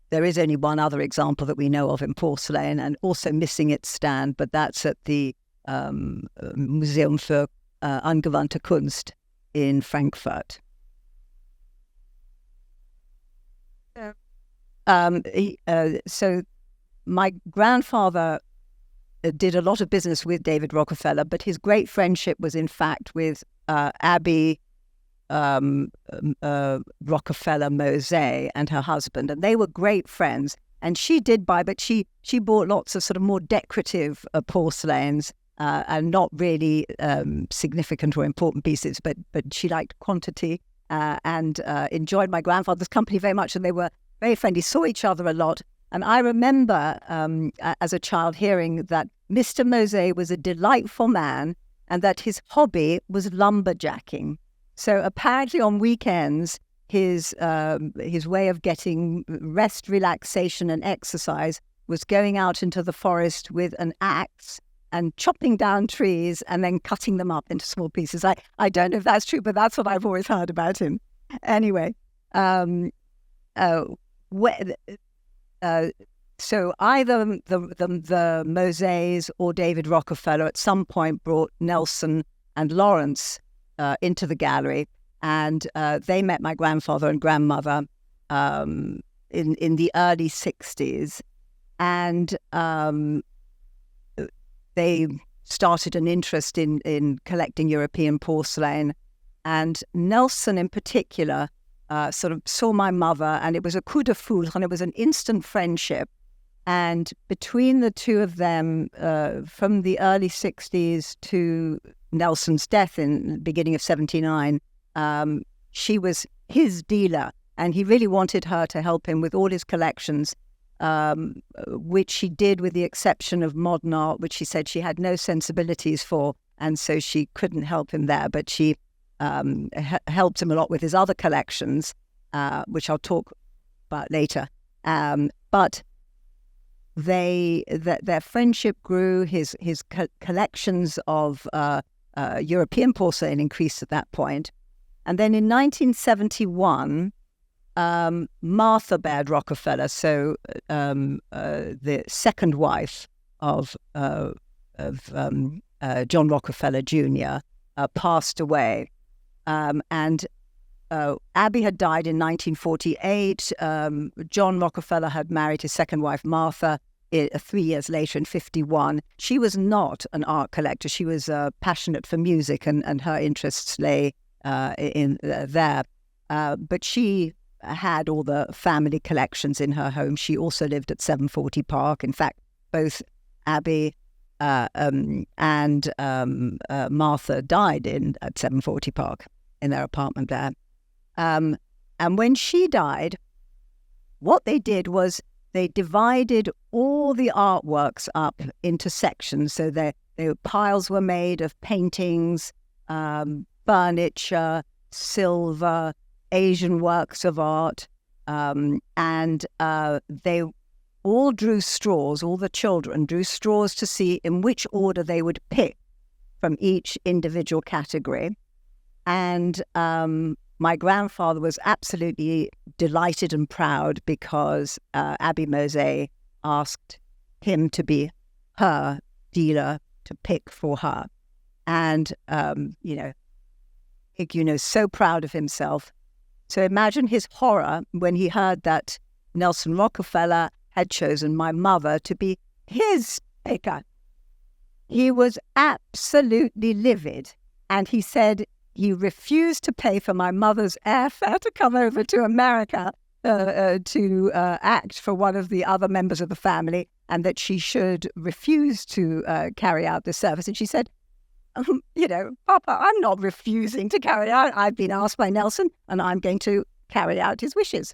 there is only one other example that we know of in porcelain, and also missing its stand, but that's at the Museum für Angewandte Kunst in Frankfurt. So my grandfather did a lot of business with David Rockefeller, but his great friendship was in fact with Abby Rockefeller Mose and her husband, and they were great friends. And she did buy, but she bought lots of sort of more decorative porcelains and not really significant or important pieces, but she liked quantity and enjoyed my grandfather's company very much, and they were very friendly, saw each other a lot. And I remember as a child hearing that Mr. Mose was a delightful man and that his hobby was lumberjacking. So apparently on weekends, his way of getting rest, relaxation and exercise was going out into the forest with an axe and chopping down trees and then cutting them up into small pieces. I don't know if that's true, but that's what I've always heard about him. Anyway, so either the Moses or David Rockefeller at some point brought Nelson and Lawrence into the gallery, and they met my grandfather and grandmother in the early 60s, and they started an interest in collecting European porcelain, and Nelson in particular sort of saw my mother, and it was a coup de foudre, and it was an instant friendship. And between the two of them, from the early 60s to Nelson's death in the beginning of 79, she was his dealer, and he really wanted her to help him with all his collections, which she did with the exception of modern art, which she said she had no sensibilities for, and so she couldn't help him there. But she helped him a lot with his other collections, which I'll talk about later. But their friendship grew. His collections of European porcelain increased at that point. And then in 1971, Martha Baird Rockefeller, so the second wife of John Rockefeller Jr., passed away. And Abby had died in 1948. John Rockefeller had married his second wife, Martha, 3 years later in 51. She was not an art collector. She was passionate for music, and her interests lay in there. But she had all the family collections in her home. She also lived at 740 Park. In fact, both Abby Martha died at 740 Park in their apartment there. And when she died, what they did was they divided all the artworks up into sections. So piles were made of paintings, furniture, silver, Asian works of art, and they all drew straws, all the children drew straws to see in which order they would pick from each individual category. And my grandfather was absolutely delighted and proud because Abby Mosé asked him to be her dealer to pick for her. And, so proud of himself. So imagine his horror when he heard that Nelson Rockefeller had chosen my mother to be his picker. He was absolutely livid, and he said he refused to pay for my mother's airfare to come over to America to act for one of the other members of the family, and that she should refuse to carry out the service. And she said, Papa, I'm not refusing to carry out. I've been asked by Nelson, and I'm going to carry out his wishes.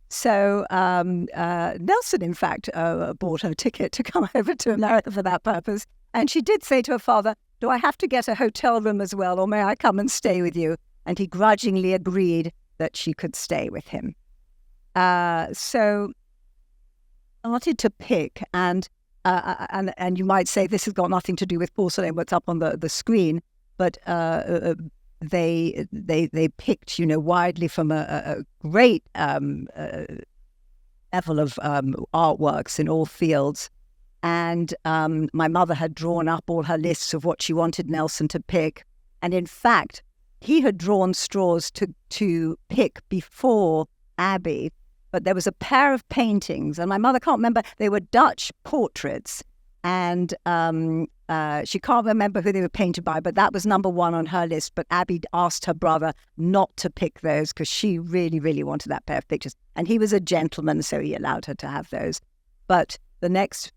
So Nelson, in fact, bought her ticket to come over to America for that purpose. And she did say to her father, do I have to get a hotel room as well, or may I come and stay with you? And he grudgingly agreed that she could stay with him. So I wanted to pick, and you might say this has got nothing to do with porcelain, what's up on the screen, but they picked, widely from a great level of artworks in all fields. And my mother had drawn up all her lists of what she wanted Nelson to pick. And in fact, he had drawn straws to pick before Abby. But there was a pair of paintings, and my mother can't remember. They were Dutch portraits, and she can't remember who they were painted by, but that was number one on her list. But Abby asked her brother not to pick those because she really, really wanted that pair of pictures. And he was a gentleman, so he allowed her to have those. But the next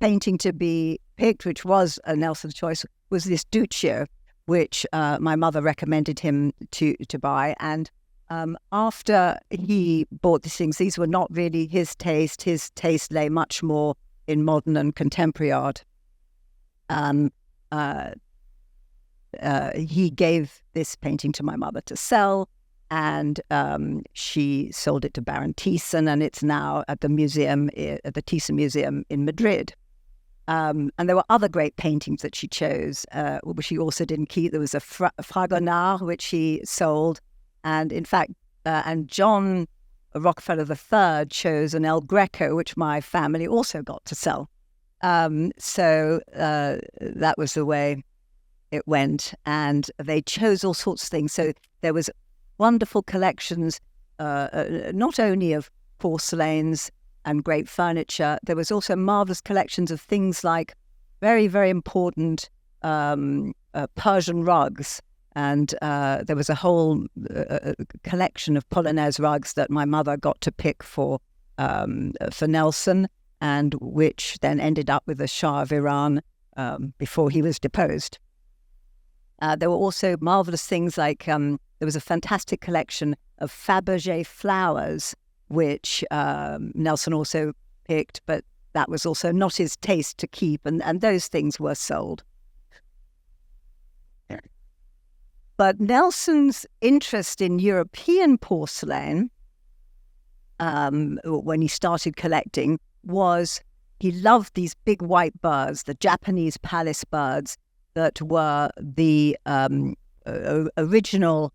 painting to be picked, which was a Nelson's choice, was this Duccio, which my mother recommended him to buy. And after he bought these things, these were not really his taste. His taste lay much more in modern and contemporary art. He gave this painting to my mother to sell, and she sold it to Baron Thyssen, and it's now at the museum, at the Thyssen Museum in Madrid. And there were other great paintings that she chose, which she also didn't keep. There was a Fragonard, which she sold. And in fact, and John Rockefeller III chose an El Greco, which my family also got to sell. So that was the way it went. And they chose all sorts of things. So there was wonderful collections, not only of porcelains and great furniture. There was also marvelous collections of things like very, very important Persian rugs. And there was a whole collection of Polonaise rugs that my mother got to pick for Nelson, and which then ended up with the Shah of Iran before he was deposed. There were also marvelous things like there was a fantastic collection of Fabergé flowers, which Nelson also picked, but that was also not his taste to keep, and those things were sold. But Nelson's interest in European porcelain, when he started collecting, was he loved these big white birds, the Japanese palace birds that were the original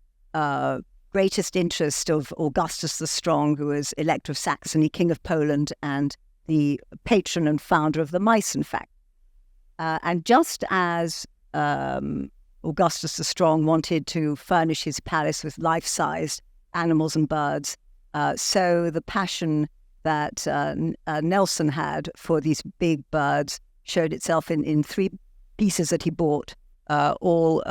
greatest interest of Augustus the Strong, who was Elector of Saxony, King of Poland, and the patron and founder of the Meissen fact. And just as Augustus the Strong wanted to furnish his palace with life-sized animals and birds, so the passion that Nelson had for these big birds showed itself in three pieces that he bought, all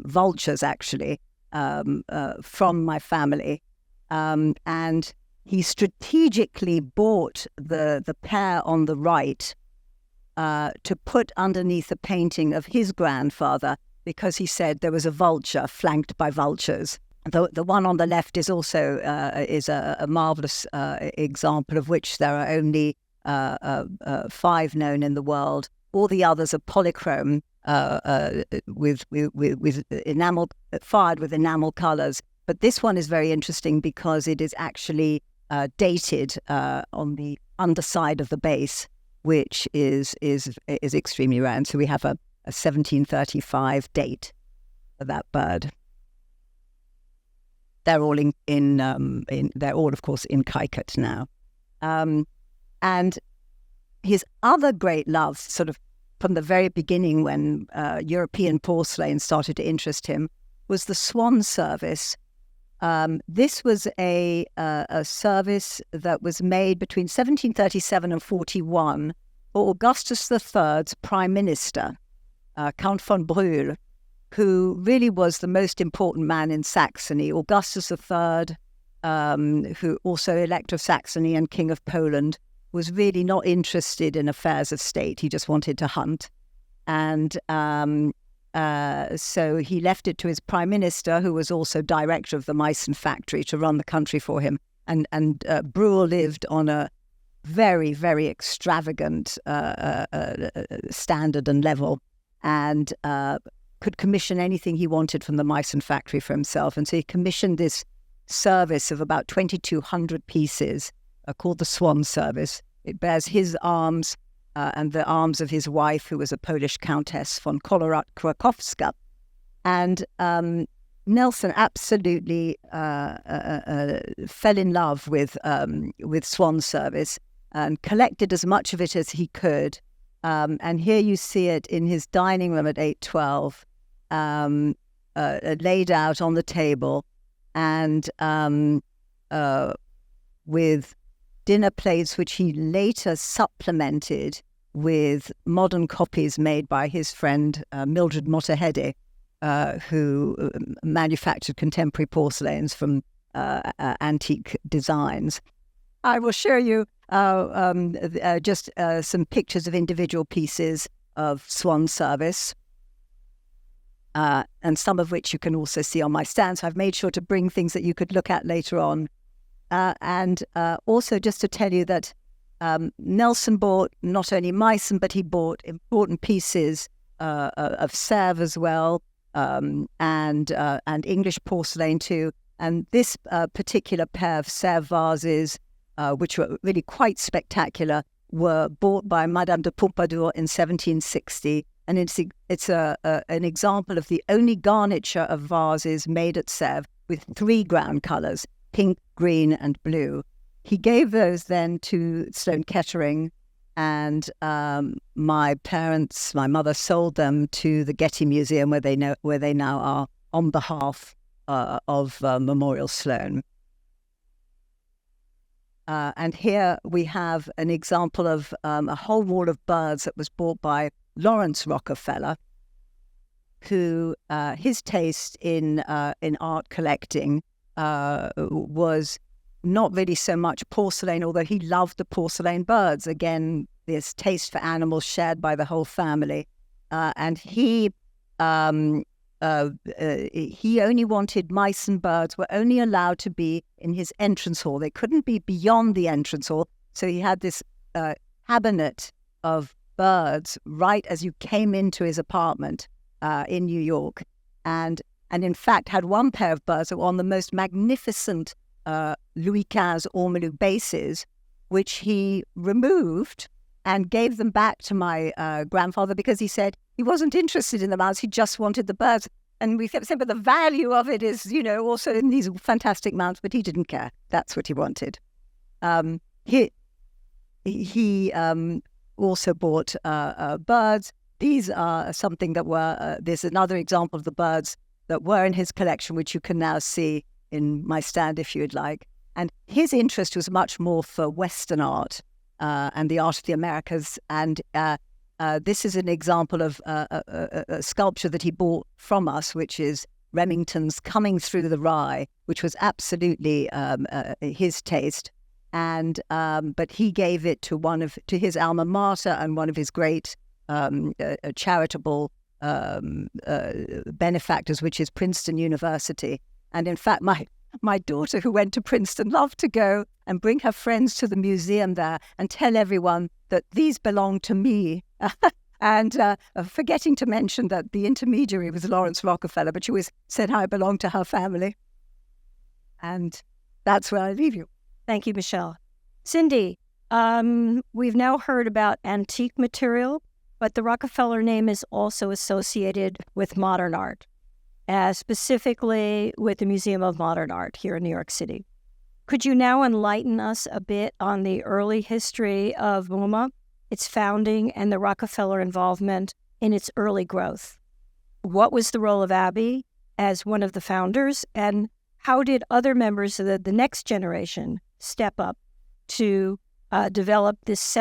vultures, actually, from my family. And he strategically bought the pair on the right to put underneath a painting of his grandfather because he said there was a vulture flanked by vultures. The one on the left is also a marvelous example, of which there are only 5 known in the world. All the others are polychrome with enamel, fired with enamel colors. But this one is very interesting because it is actually dated on the underside of the base, which is extremely rare. And so we have a 1735 date for that bird. They're all they're all, of course, in Kykuit now. And his other great love, sort of from the very beginning when European porcelain started to interest him, was the swan service. This was a service that was made between 1737 and 41 for Augustus III's prime minister, Count von Brühl, who really was the most important man in Saxony. Augustus III, who also Elector of Saxony and King of Poland, was really not interested in affairs of state. He just wanted to hunt. And so he left it to his prime minister, who was also director of the Meissen factory, to run the country for him. And Brühl lived on a very, very extravagant standard and level, and could commission anything he wanted from the Meissen factory for himself. And so he commissioned this service of about 2,200 pieces called the Swan Service. It bears his arms and the arms of his wife, who was a Polish countess von Krakowska. And Nelson absolutely fell in love with Swan Service and collected as much of it as he could. And here you see it in his dining room at 812, laid out on the table, and with dinner plates, which he later supplemented with modern copies made by his friend Mildred Mottahedeh, who manufactured contemporary porcelains from antique designs. I will show you just some pictures of individual pieces of Swan Service, and some of which you can also see on my stand. So I've made sure to bring things that you could look at later on. And also just to tell you that Nelson bought not only Meissen, but he bought important pieces of Sèvres as well, and English porcelain too. And this particular pair of Sèvres vases, which were really quite spectacular, were bought by Madame de Pompadour in 1760. And it's an example of the only garniture of vases made at Sèvres with 3 ground colours: pink, green, and blue. He gave those then to Sloane Kettering, and my mother sold them to the Getty Museum, where they now are, on behalf of Memorial Sloane. And here we have an example of a whole wall of birds that was bought by Lawrence Rockefeller, who his taste in art collecting was not really so much porcelain, although he loved the porcelain birds. Again, this taste for animals shared by the whole family. And he only wanted Meissen birds, were only allowed to be in his entrance hall. They couldn't be beyond the entrance hall. So he had this cabinet of birds right as you came into his apartment in New York. And in fact had one pair of birds that were on the most magnificent Louis XV ormolu bases, which he removed and gave them back to my grandfather, because he said he wasn't interested in the mounts, he just wanted the birds. And we kept saying, but the value of it is, also in these fantastic mounts, but he didn't care. That's what he wanted. He also bought birds. These are something that were, there's another example of the birds that were in his collection, which you can now see in my stand if you'd like. And his interest was much more for Western art and the art of the Americas. And this is an example of a sculpture that he bought from us, which is Remington's Coming Through the Rye, which was absolutely his taste. and but he gave it to his alma mater and one of his great charitable benefactors, which is Princeton University. And in fact, my daughter, who went to Princeton, loved to go and bring her friends to the museum there and tell everyone that these belong to me. And forgetting to mention that the intermediary was Lawrence Rockefeller, but she always said how I belonged to her family. And that's where I leave you. Thank you, Michelle. Cindy, we've now heard about antique material, but the Rockefeller name is also associated with modern art, specifically with the Museum of Modern Art here in New York City. Could you now enlighten us a bit on the early history of MoMA, its founding, and the Rockefeller involvement in its early growth? What was the role of Abby as one of the founders, and how did other members of the next generation step up to develop this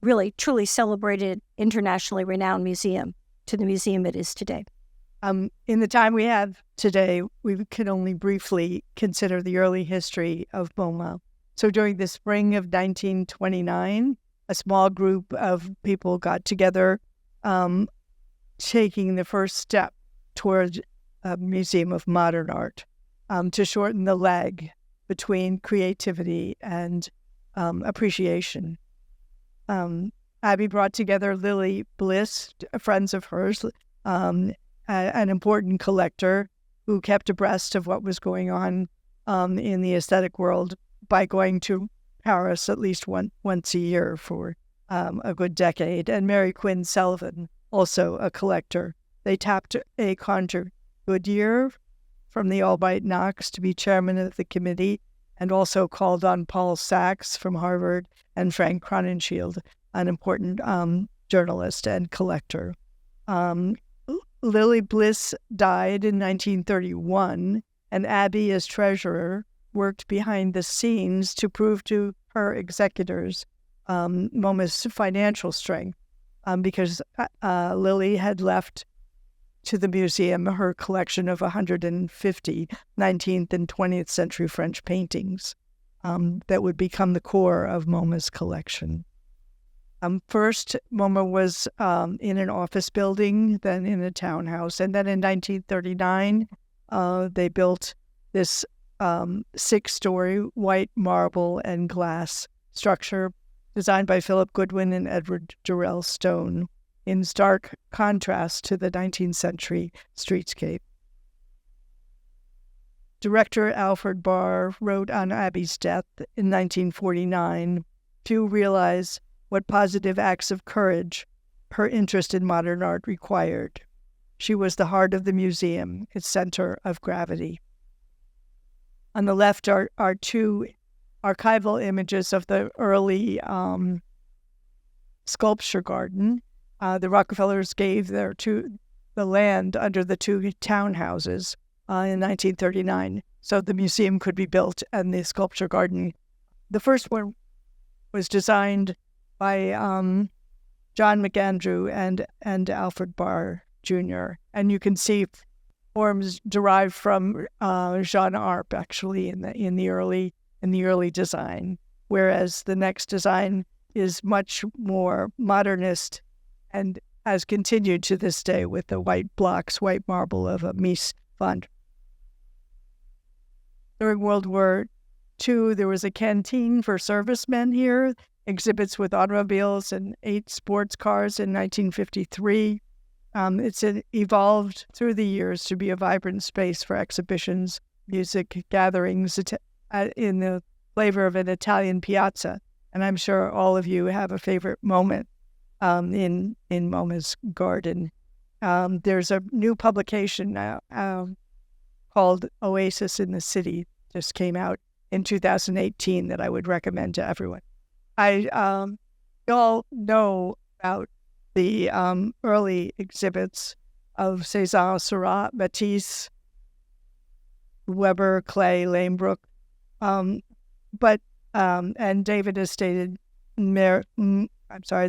really truly celebrated, internationally renowned museum to the museum it is today? In the time we have today, we can only briefly consider the early history of MoMA. So during the spring of 1929, a small group of people got together, taking the first step towards a Museum of Modern Art, to shorten the lag between creativity and appreciation. Abby brought together Lily Bliss, friends of hers, an important collector who kept abreast of what was going on in the aesthetic world by going to Paris at least once a year for a good decade, and Mary Quinn Sullivan, also a collector. They tapped a Conjure Goodyear from the Albright Knox to be chairman of the committee, and also called on Paul Sachs from Harvard and Frank Crowninshield, an important journalist and collector. Lily Bliss died in 1931, and Abby, as treasurer, worked behind the scenes to prove to her executors MoMA's financial strength, because Lily had left to the museum her collection of 150 19th and 20th century French paintings that would become the core of MoMA's collection. First, MoMA was in an office building, then in a townhouse, and then in 1939, they built this 6-story white marble and glass structure designed by Philip Goodwin and Edward Durrell Stone, in stark contrast to the 19th century streetscape. Director Alfred Barr wrote on Abby's death in 1949, "Few realize what positive acts of courage her interest in modern art required. She was the heart of the museum, its center of gravity." On the left are two archival images of the early sculpture garden. The Rockefellers gave the land under the 2 townhouses in 1939, so the museum could be built and the sculpture garden. The first one was designed by John McAndrew and Alfred Barr Jr., and you can see forms derived from Jean Arp, actually, in the early design, whereas the next design is much more modernist and has continued to this day with the white blocks, white marble of a Mies van. During World War II, there was a canteen for servicemen here, exhibits with automobiles and 8 sports cars in 1953. It's evolved through the years to be a vibrant space for exhibitions, music, gatherings in the flavor of an Italian piazza. And I'm sure all of you have a favorite moment in MoMA's garden. There's a new publication now called Oasis in the City, just came out in 2018, that I would recommend to everyone. You all know about the early exhibits of Cézanne, Seurat, Matisse, Weber, Klee, Lanebrook, and David has stated, the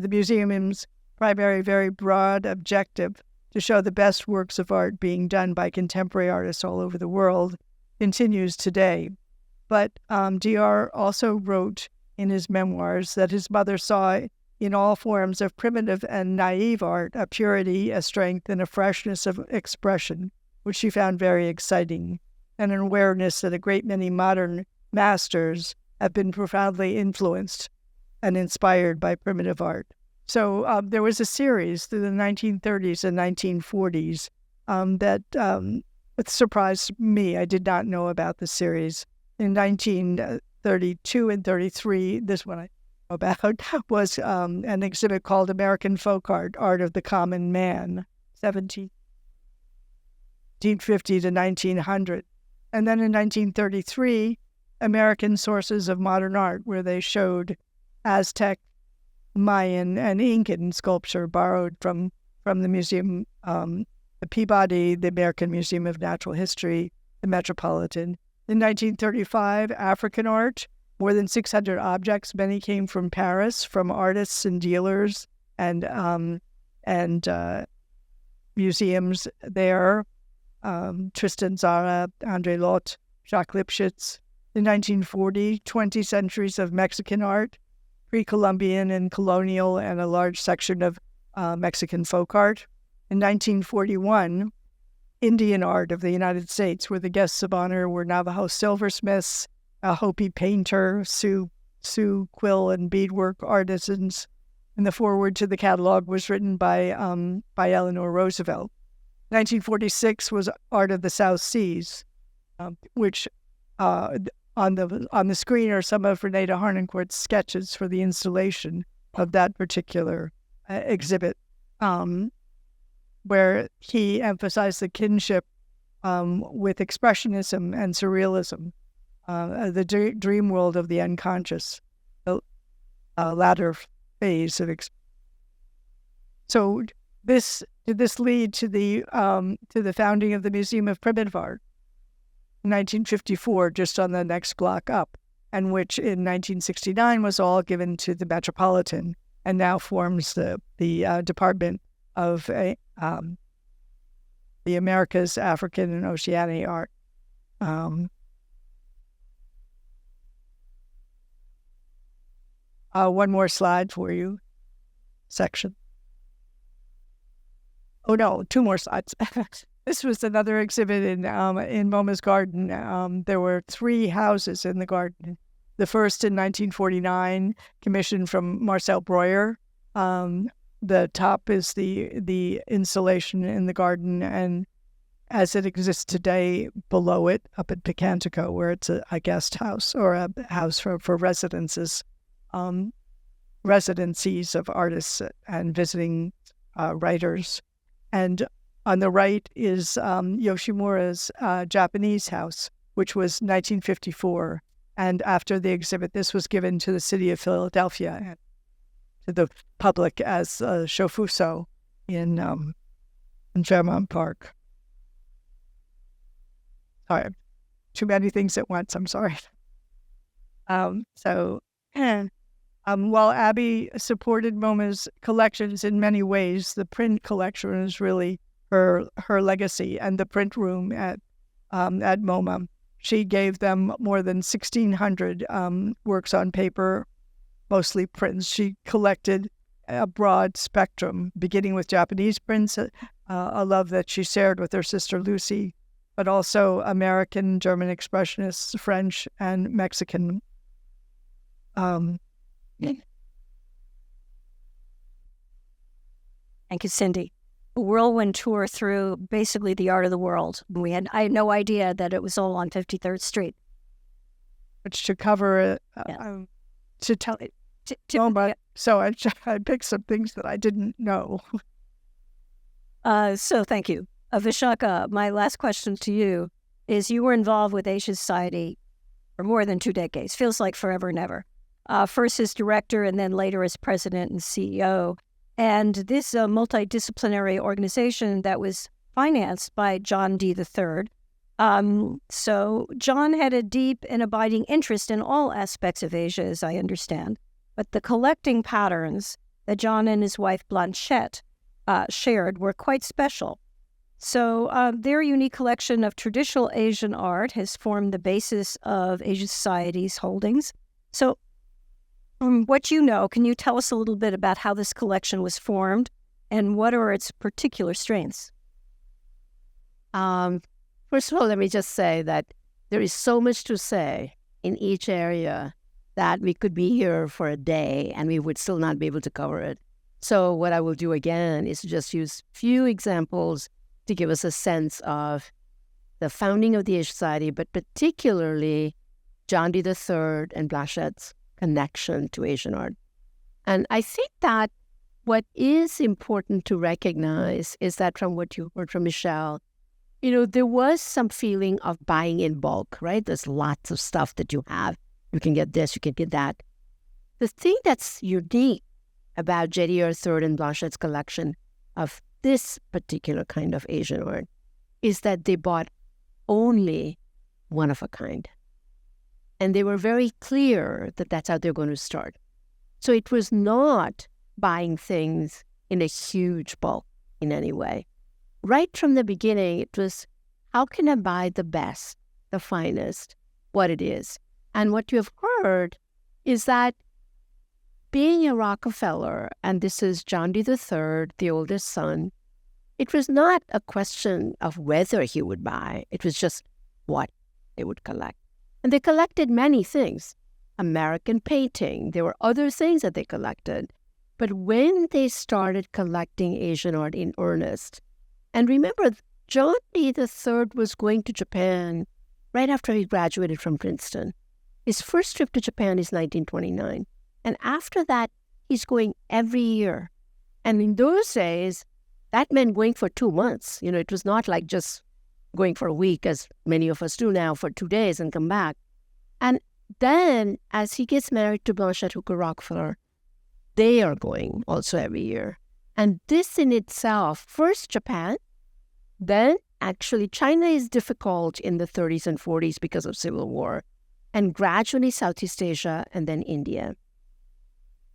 museum's primary, very broad objective to show the best works of art being done by contemporary artists all over the world continues today. But DR also wrote in his memoirs that his mother saw in all forms of primitive and naive art a purity, a strength, and a freshness of expression, which she found very exciting, and an awareness that a great many modern masters have been profoundly influenced and inspired by primitive art. So there was a series through the 1930s and 1940s that surprised me. I did not know about the series. In 1932 and 33, this one I know about, was an exhibit called American Folk Art, Art of the Common Man, 1750 to 1900. And then in 1933, American Sources of Modern Art, where they showed Aztec, Mayan, and Incan sculpture borrowed from the museum, the Peabody, the American Museum of Natural History, the Metropolitan. In 1935, African art, more than 600 objects. Many came from Paris, from artists and dealers and museums there. Tristan Tzara, André Lott, Jacques Lipschitz. In 1940, 20 centuries of Mexican art, pre-Columbian and colonial, and a large section of Mexican folk art. In 1941, Indian art of the United States, where the guests of honor were Navajo silversmiths, a Hopi painter, Sioux quill and beadwork artisans. And the foreword to the catalog was written by Eleanor Roosevelt. 1946 was Art of the South Seas, which on the screen are some of Renata Harnoncourt's sketches for the installation of that particular exhibit, where he emphasized the kinship with expressionism and surrealism, the dream world of the unconscious, the latter phase of So did this lead to the founding of the Museum of Primitive Art in 1954, just on the next block up, and which in 1969 was all given to the Metropolitan, and now forms the Department of the Americas, African, and Oceanic Art. One more slide for you, section. Oh no, two more slides. This was another exhibit in MoMA's garden. There were 3 houses in the garden. The first in 1949, commissioned from Marcel Breuer. The top is the installation in the garden, and as it exists today, below it, up at Picantico, where it's a guest house or a house for residences, residencies of artists and visiting writers. And on the right is Yoshimura's Japanese house, which was 1954. And after the exhibit, this was given to the city of Philadelphia and to the public as Shofuso in Fairmount Park. Sorry, too many things at once. I'm sorry. While Abby supported MoMA's collections in many ways, the print collection is really her legacy, and the print room at MoMA. She gave them more than 1,600 works on paper, mostly prints. She collected a broad spectrum, beginning with Japanese prints, a love that she shared with her sister Lucy, but also American, German expressionists, French, and Mexican. Thank you, Cindy. A whirlwind tour through basically the art of the world. I had no idea that it was all on 53rd Street. Which to cover to tell it. So I picked some things that I didn't know. So thank you. Vishaka, my last question to you is, you were involved with Asia Society for more than 2 decades. Feels like forever and ever. First as director and then later as president and CEO. And this multidisciplinary organization that was financed by John D. III. So John had a deep and abiding interest in all aspects of Asia, as I understand. But the collecting patterns that John and his wife Blanchette shared were quite special. So their unique collection of traditional Asian art has formed the basis of Asia Society's holdings. So From what you know, can you tell us a little bit about how this collection was formed and what are its particular strengths? First of all, let me just say that there is so much to say in each area that we could be here for a day and we would still not be able to cover it. So what I will do again is just use few examples to give us a sense of the founding of the Asian Society, but particularly John D. III and Blanchett's connection to Asian art. And I think that what is important to recognize is that from what you heard from Michelle, there was some feeling of buying in bulk, right? There's lots of stuff that you have. You can get this, you can get that. The thing that's unique about J.D.R. III and Blanchett's collection of this particular kind of Asian art is that they bought only one of a kind. And they were very clear that that's how they're going to start. So it was not buying things in a huge bulk in any way. Right from the beginning, it was, how can I buy the best, the finest, what it is? And what you have heard is that being a Rockefeller, and this is John D. III, the oldest son, it was not a question of whether he would buy. It was just what they would collect. And they collected many things. American painting. There were other things that they collected. But when they started collecting Asian art in earnest, and remember, John D. III was going to Japan right after he graduated from Princeton. His first trip to Japan is 1929. And after that, he's going every year. And in those days, that meant going for 2 months. It was not like just going for a week, as many of us do now, for 2 days and come back. And then, as he gets married to Blanchette Hooker Rockefeller, they are going also every year. And this in itself, first Japan, then actually China is difficult in the 30s and 40s because of civil war, and gradually Southeast Asia and then India.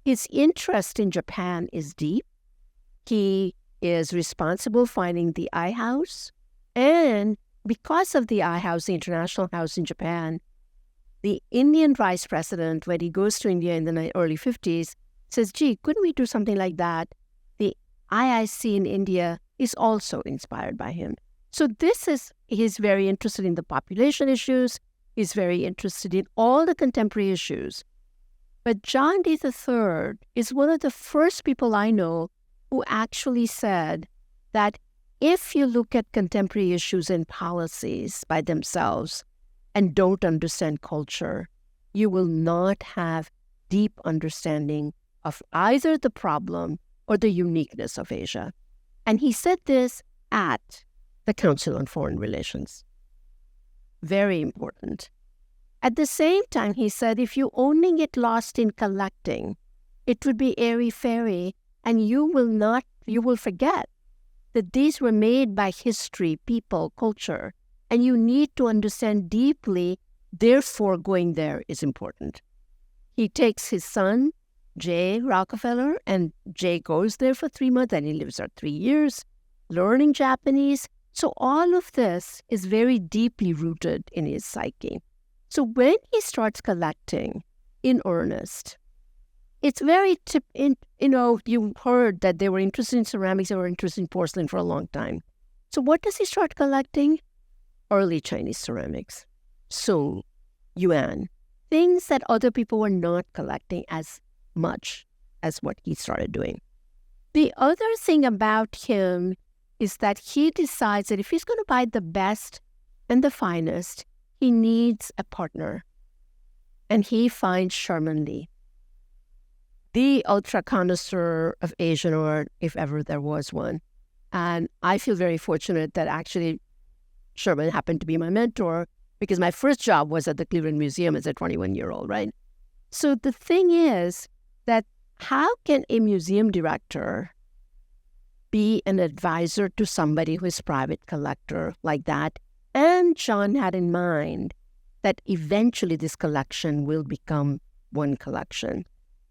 His interest in Japan is deep. He is responsible for finding the I House, and because of the I House, the International House in Japan, the Indian vice president, when he goes to India in the early 50s, says, gee, couldn't we do something like that? The IIC in India is also inspired by him. So he's very interested in the population issues. He's very interested in all the contemporary issues. But John D. III is one of the first people I know who actually said that if you look at contemporary issues and policies by themselves and don't understand culture, you will not have deep understanding of either the problem or the uniqueness of Asia. And he said this at the Council on Foreign Relations. Very important. At the same time, he said, if you only get lost in collecting, it would be airy-fairy, and you will forget that these were made by history, people, culture, and you need to understand deeply, therefore going there is important. He takes his son, Jay Rockefeller, and Jay goes there for 3 months, and he lives there 3 years, learning Japanese. So all of this is very deeply rooted in his psyche. So when he starts collecting in earnest, it's very, you heard that they were interested in ceramics, they were interested in porcelain for a long time. So what does he start collecting? Early Chinese ceramics, Sung, Yuan, things that other people were not collecting as much as what he started doing. The other thing about him is that he decides that if he's going to buy the best and the finest, he needs a partner. And he finds Sherman Lee, the ultra connoisseur of Asian art, if ever there was one. And I feel very fortunate that actually Sherman happened to be my mentor, because my first job was at the Cleveland Museum as a 21-year-old, right? So the thing is that how can a museum director be an advisor to somebody who is a private collector like that? And John had in mind that eventually this collection will become one collection.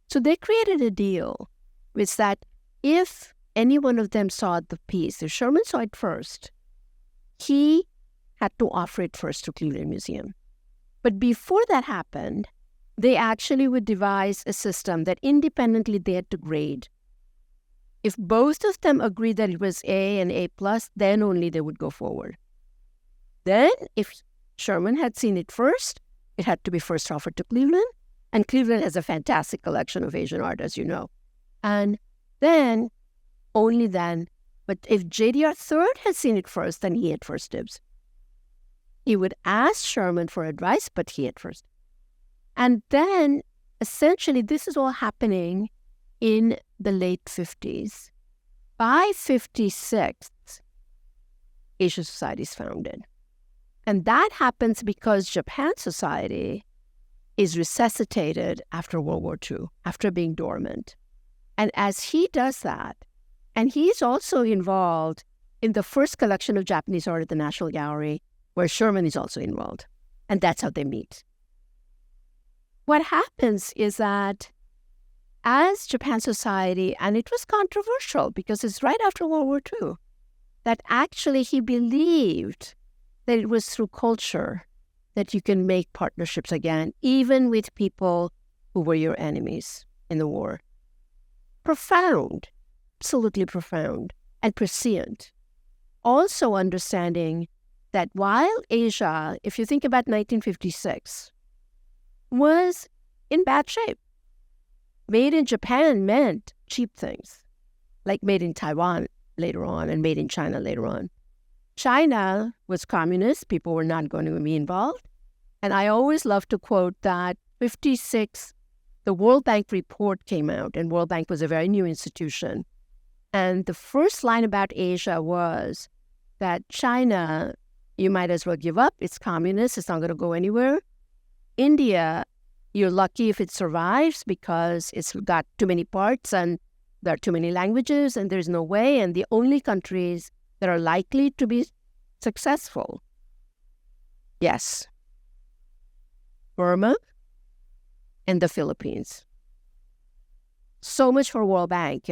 So they created a deal with that if any one of them saw the piece, if Sherman saw it first, he had to offer it first to Cleveland Museum. But before that happened, they actually would devise a system that independently they had to grade. If both of them agreed that it was A and A+, then only they would go forward. Then, if Sherman had seen it first, it had to be first offered to Cleveland, and Cleveland has a fantastic collection of Asian art, as you know. And then, only then, but if JDR III had seen it first, then he had first dibs. He would ask Sherman for advice, but he had first. And then, essentially, this is all happening in the late 50s. By 56, Asian Society is founded. And that happens because Japan Society is resuscitated after World War II, after being dormant. And as he does that, and he's also involved in the first collection of Japanese art at the National Gallery, where Sherman is also involved. And that's how they meet. What happens is that as Japan Society, and it was controversial because it's right after World War II, that actually he believed that it was through culture that you can make partnerships again, even with people who were your enemies in the war. Profound, absolutely profound, and prescient. Also understanding that while Asia, if you think about 1956, was in bad shape, made in Japan meant cheap things, like made in Taiwan later on and made in China later on. China was communist. People were not going to be involved. And I always love to quote that 56, the World Bank report came out, and World Bank was a very new institution. And the first line about Asia was that China, you might as well give up. It's communist. It's not going to go anywhere. India, you're lucky if it survives because it's got too many parts and there are too many languages and there's no way. And the only countries that are likely to be successful, yes, Burma and the Philippines. So much for World Bank,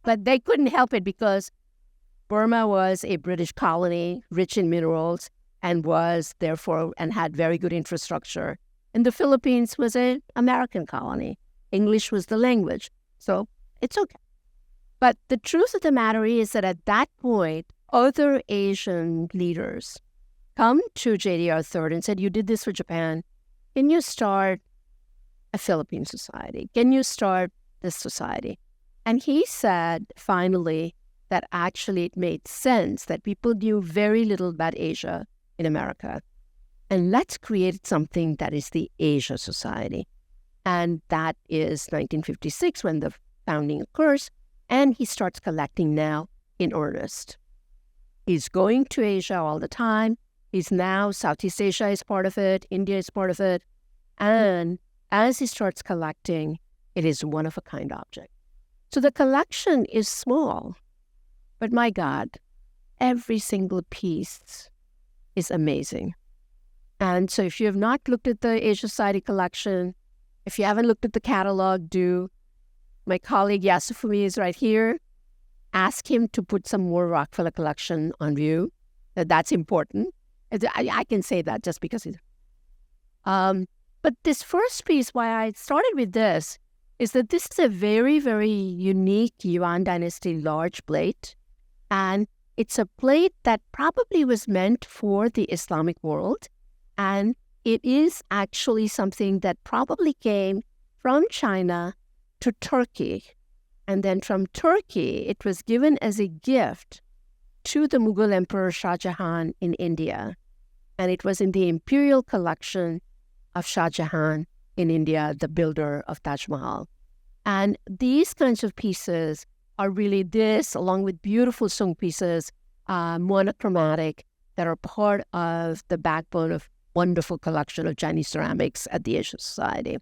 but they couldn't help it because Burma was a British colony, rich in minerals, and was therefore, and had very good infrastructure. And the Philippines was an American colony. English was the language. So it's okay. But the truth of the matter is that at that point, other Asian leaders come to JDR III and said, you did this for Japan. Can you start a Philippine society? Can you start this society? And he said, finally, that actually it made sense that people knew very little about Asia in America. And let's create something that is the Asia Society. And that is 1956 when the founding occurs. And he starts collecting now in earnest. He's going to Asia all the time. He's now, Southeast Asia is part of it. India is part of it. And as he starts collecting, it is one-of-a-kind object. So the collection is small. But my God, every single piece is amazing. And so if you have not looked at the Asia Society collection, if you haven't looked at the catalog, do. My colleague Yasufumi is right here. Ask him to put some more Rockefeller collection on view. That's important. I can say that just because it's... But this first piece, why I started with this, is that this is a very, very unique Yuan Dynasty large plate. And it's a plate that probably was meant for the Islamic world. And it is actually something that probably came from China to Turkey. And then from Turkey, it was given as a gift to the Mughal Emperor Shah Jahan in India. And it was in the imperial collection of Shah Jahan in India, the builder of Taj Mahal. And these kinds of pieces are really this, along with beautiful sung pieces, monochromatic, that are part of the backbone of wonderful collection of Chinese ceramics at the Asian Society.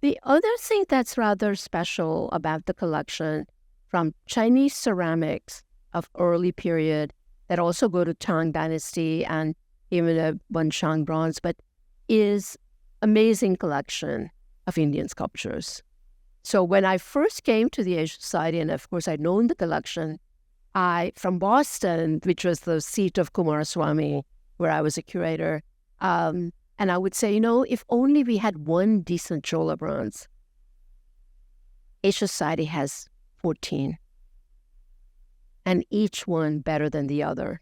The other thing that's rather special about the collection from Chinese ceramics of early period that also go to Tang Dynasty and even a Wenshang bronze, but is amazing collection of Indian sculptures. So when I first came to the Asian Society, and of course I'd known the collection, from Boston, which was the seat of Kumaraswamy, where I was a curator, And I would say, you know, if only we had one decent Chola bronze. Asia Society has 14, and each one better than the other.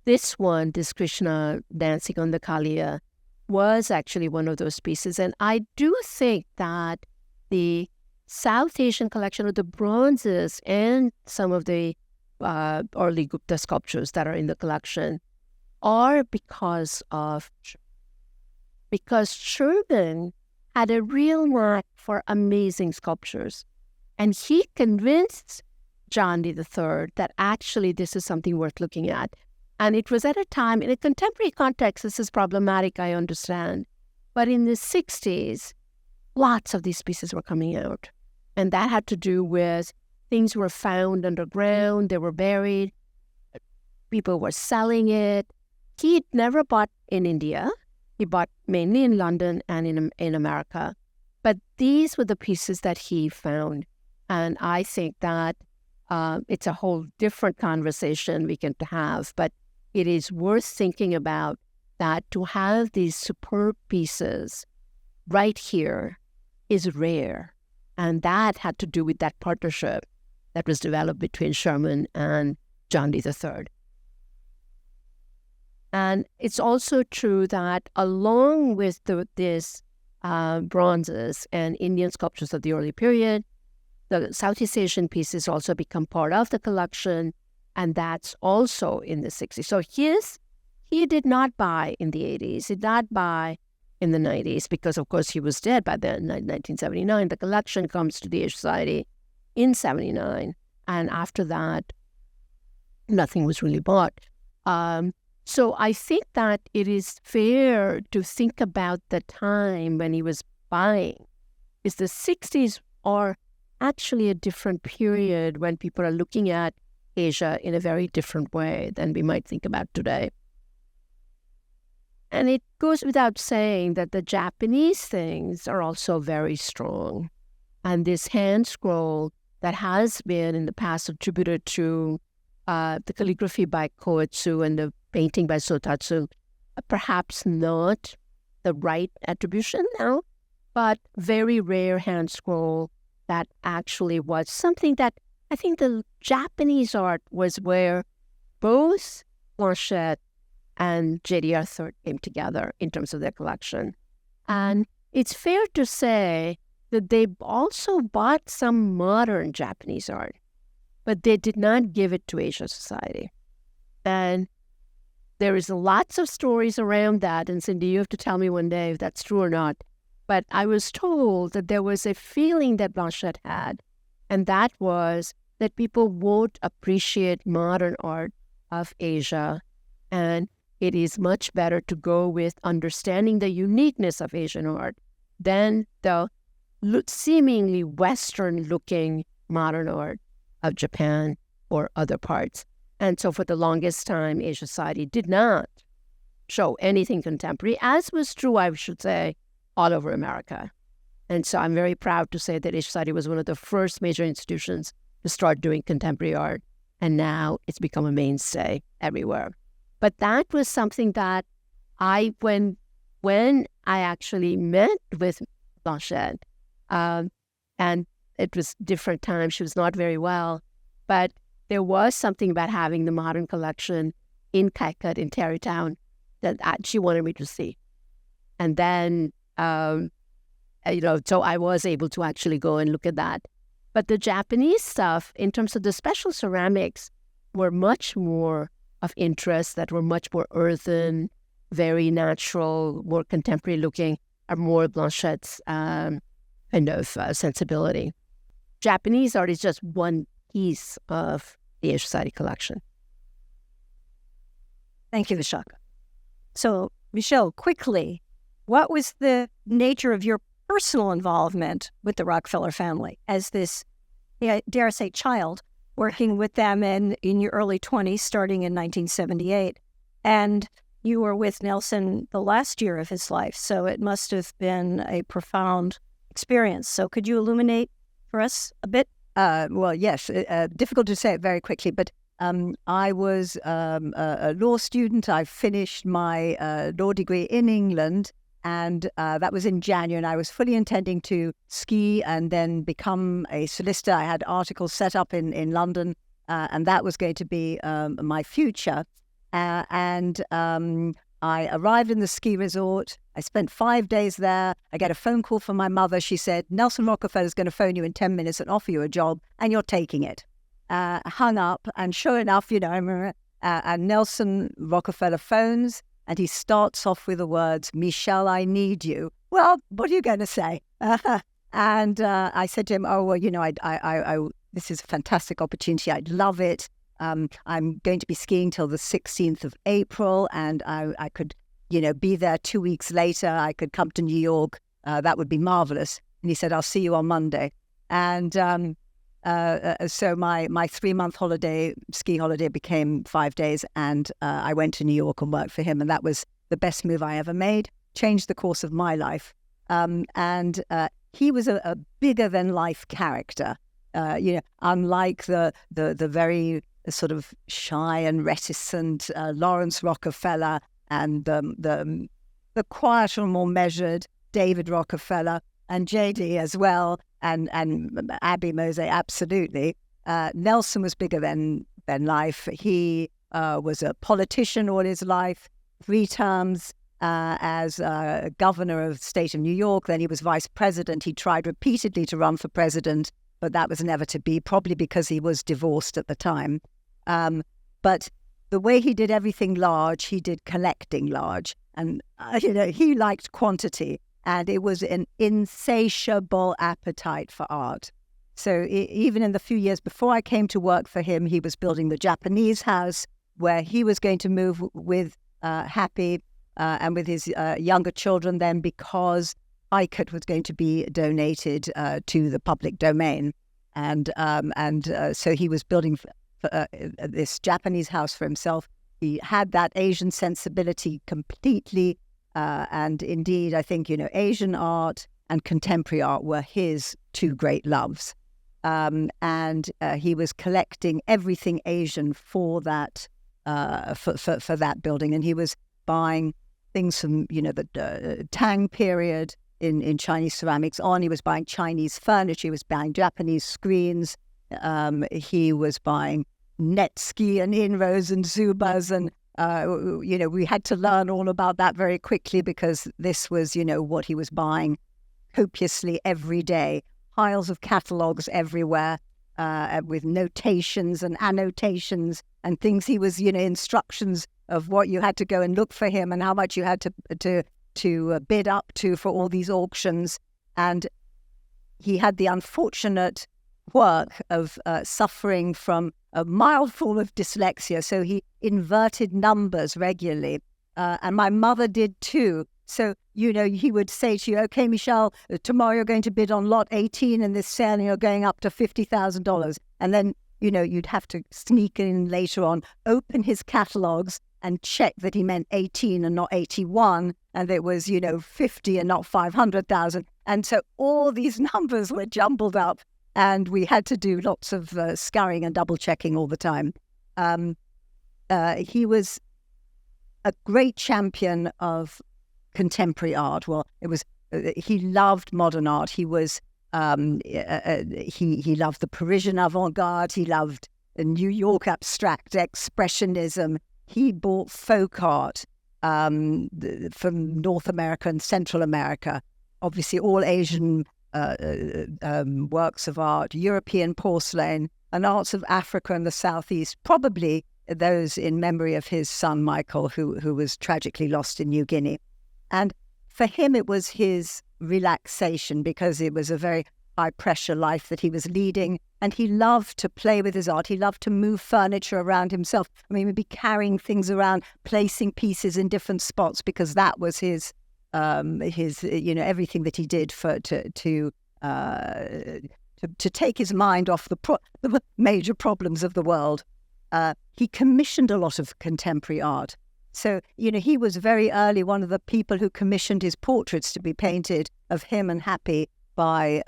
This one, this Krishna dancing on the Kaliya, was actually one of those pieces. And I do think that the South Asian collection of the bronzes and some of the early Gupta sculptures that are in the collection are because Sherman had a real knack for amazing sculptures. And he convinced John III that actually this is something worth looking at. And it was at a time, in a contemporary context, this is problematic, I understand. But in the 60s, lots of these pieces were coming out. And that had to do with things were found underground, they were buried, people were selling it. He never bought in India. He bought mainly in London and in America. But these were the pieces that he found. And I think that it's a whole different conversation we can have. But it is worth thinking about that to have these superb pieces right here is rare. And that had to do with that partnership that was developed between Sherman and John III. And it's also true that along with these bronzes and Indian sculptures of the early period, the Southeast Asian pieces also become part of the collection, and that's also in the 60s. So he did not buy in the 80s, he did not buy in the 90s, because of course he was dead by then, in 1979. The collection comes to the Asia Society in 79, and after that, nothing was really bought. So I think that it is fair to think about the time when he was buying. Is the 60s are actually a different period when people are looking at Asia in a very different way than we might think about today. And it goes without saying that the Japanese things are also very strong. And this hand scroll that has been in the past attributed to the calligraphy by Koetsu and the painting by Sotatsu, perhaps not the right attribution now, but very rare hand scroll that actually was something that I think the Japanese art was where both Blanchette and J.D. Arthur came together in terms of their collection. And it's fair to say that they also bought some modern Japanese art, but they did not give it to Asia Society. And there is lots of stories around that, and Cindy, you have to tell me one day if that's true or not. But I was told that there was a feeling that Blanchette had, and that was that people won't appreciate modern art of Asia, and it is much better to go with understanding the uniqueness of Asian art than the seemingly Western-looking modern art of Japan or other parts. And so for the longest time, Asia Society did not show anything contemporary, as was true, I should say, all over America. And so I'm very proud to say that Asia Society was one of the first major institutions to start doing contemporary art. And now it's become a mainstay everywhere. But that was something that when I actually met with Blanchette, and it was different times, she was not very well, but there was something about having the modern collection in Kykuit, in Tarrytown, that she wanted me to see. And then, so I was able to actually go and look at that. But the Japanese stuff, in terms of the special ceramics, were much more of interest, that were much more earthen, very natural, more contemporary looking, are more Blanchette's kind of sensibility. Japanese art is just one piece of the Asia Society collection. Thank you, Vishaka. So, Michelle, quickly, what was the nature of your personal involvement with the Rockefeller family as this, dare I say, child, working with them in your early 20s, starting in 1978? And you were with Nelson the last year of his life, so it must have been a profound experience. So could you illuminate for us a bit? Well, yes, difficult to say it very quickly, but I was a law student. I finished my law degree in England, and that was in January, and I was fully intending to ski and then become a solicitor. I had articles set up in London, and that was going to be my future. I arrived in the ski resort. I spent 5 days there. I get a phone call from my mother. She said, Nelson Rockefeller is going to phone you in 10 minutes and offer you a job, and you're taking it. Hung up, and sure enough, I remember, and Nelson Rockefeller phones, and he starts off with the words, Michelle, I need you. Well, what are you going to say? And I said to him, oh, well, this is a fantastic opportunity. I'd love it. I'm going to be skiing till the 16th of April, and I could, be there 2 weeks later. I could come to New York. That would be marvelous. And he said, I'll see you on Monday. And so my 3-month ski holiday became 5 days, and I went to New York and worked for him. And that was the best move I ever made, changed the course of my life. And he was a bigger than life character. Unlike the very sort of shy and reticent Lawrence Rockefeller and the quieter and more measured David Rockefeller and JD as well, and Abby Mose, absolutely. Nelson was bigger than life. He was a politician all his life, 3 terms as governor of the state of New York. Then he was vice president. He tried repeatedly to run for president, but that was never to be, probably because he was divorced at the time. But the way he did everything large, he did collecting large. And, he liked quantity, and it was an insatiable appetite for art. So even in the few years before I came to work for him, he was building the Japanese house where he was going to move with Happy and with his younger children then, because Kykuit was going to be donated to the public domain. And so he was building this Japanese house for himself. He had that Asian sensibility completely. And indeed, I think, Asian art and contemporary art were his 2 great loves. And he was collecting everything Asian for that, for that building. And he was buying things from, the Tang period in Chinese ceramics on. He was buying Chinese furniture. He was buying Japanese screens. He was buying net ski and inros and zubas. And, we had to learn all about that very quickly, because this was, what he was buying copiously every day. Piles of catalogs everywhere with notations and annotations and things. He was, instructions of what you had to go and look for him and how much you had to bid up to for all these auctions. And he had the unfortunate work of suffering from a mild form of dyslexia. So he inverted numbers regularly. And my mother did too. So, he would say to you, okay, Michelle, tomorrow you're going to bid on lot 18 in this sale and you're going up to $50,000. And then, you'd have to sneak in later on, open his catalogs and check that he meant 18 and not 81. And it was, 50 and not 500,000. And so all these numbers were jumbled up, and we had to do lots of scurrying and double checking all the time. He was a great champion of contemporary art. Well, it was he loved modern art. He was he loved the Parisian avant-garde. He loved the New York abstract expressionism. He bought folk art from North America and Central America. Obviously, all Asian works of art, European porcelain, and arts of Africa and the Southeast, probably those in memory of his son, Michael, who was tragically lost in New Guinea. And for him, it was his relaxation, because it was a very high-pressure life that he was leading, and he loved to play with his art. He loved to move furniture around himself. I mean, he'd be carrying things around, placing pieces in different spots, because that was his everything that he did to take his mind off the major problems of the world. He commissioned a lot of contemporary art. So, he was very early one of the people who commissioned his portraits to be painted of him and Happy by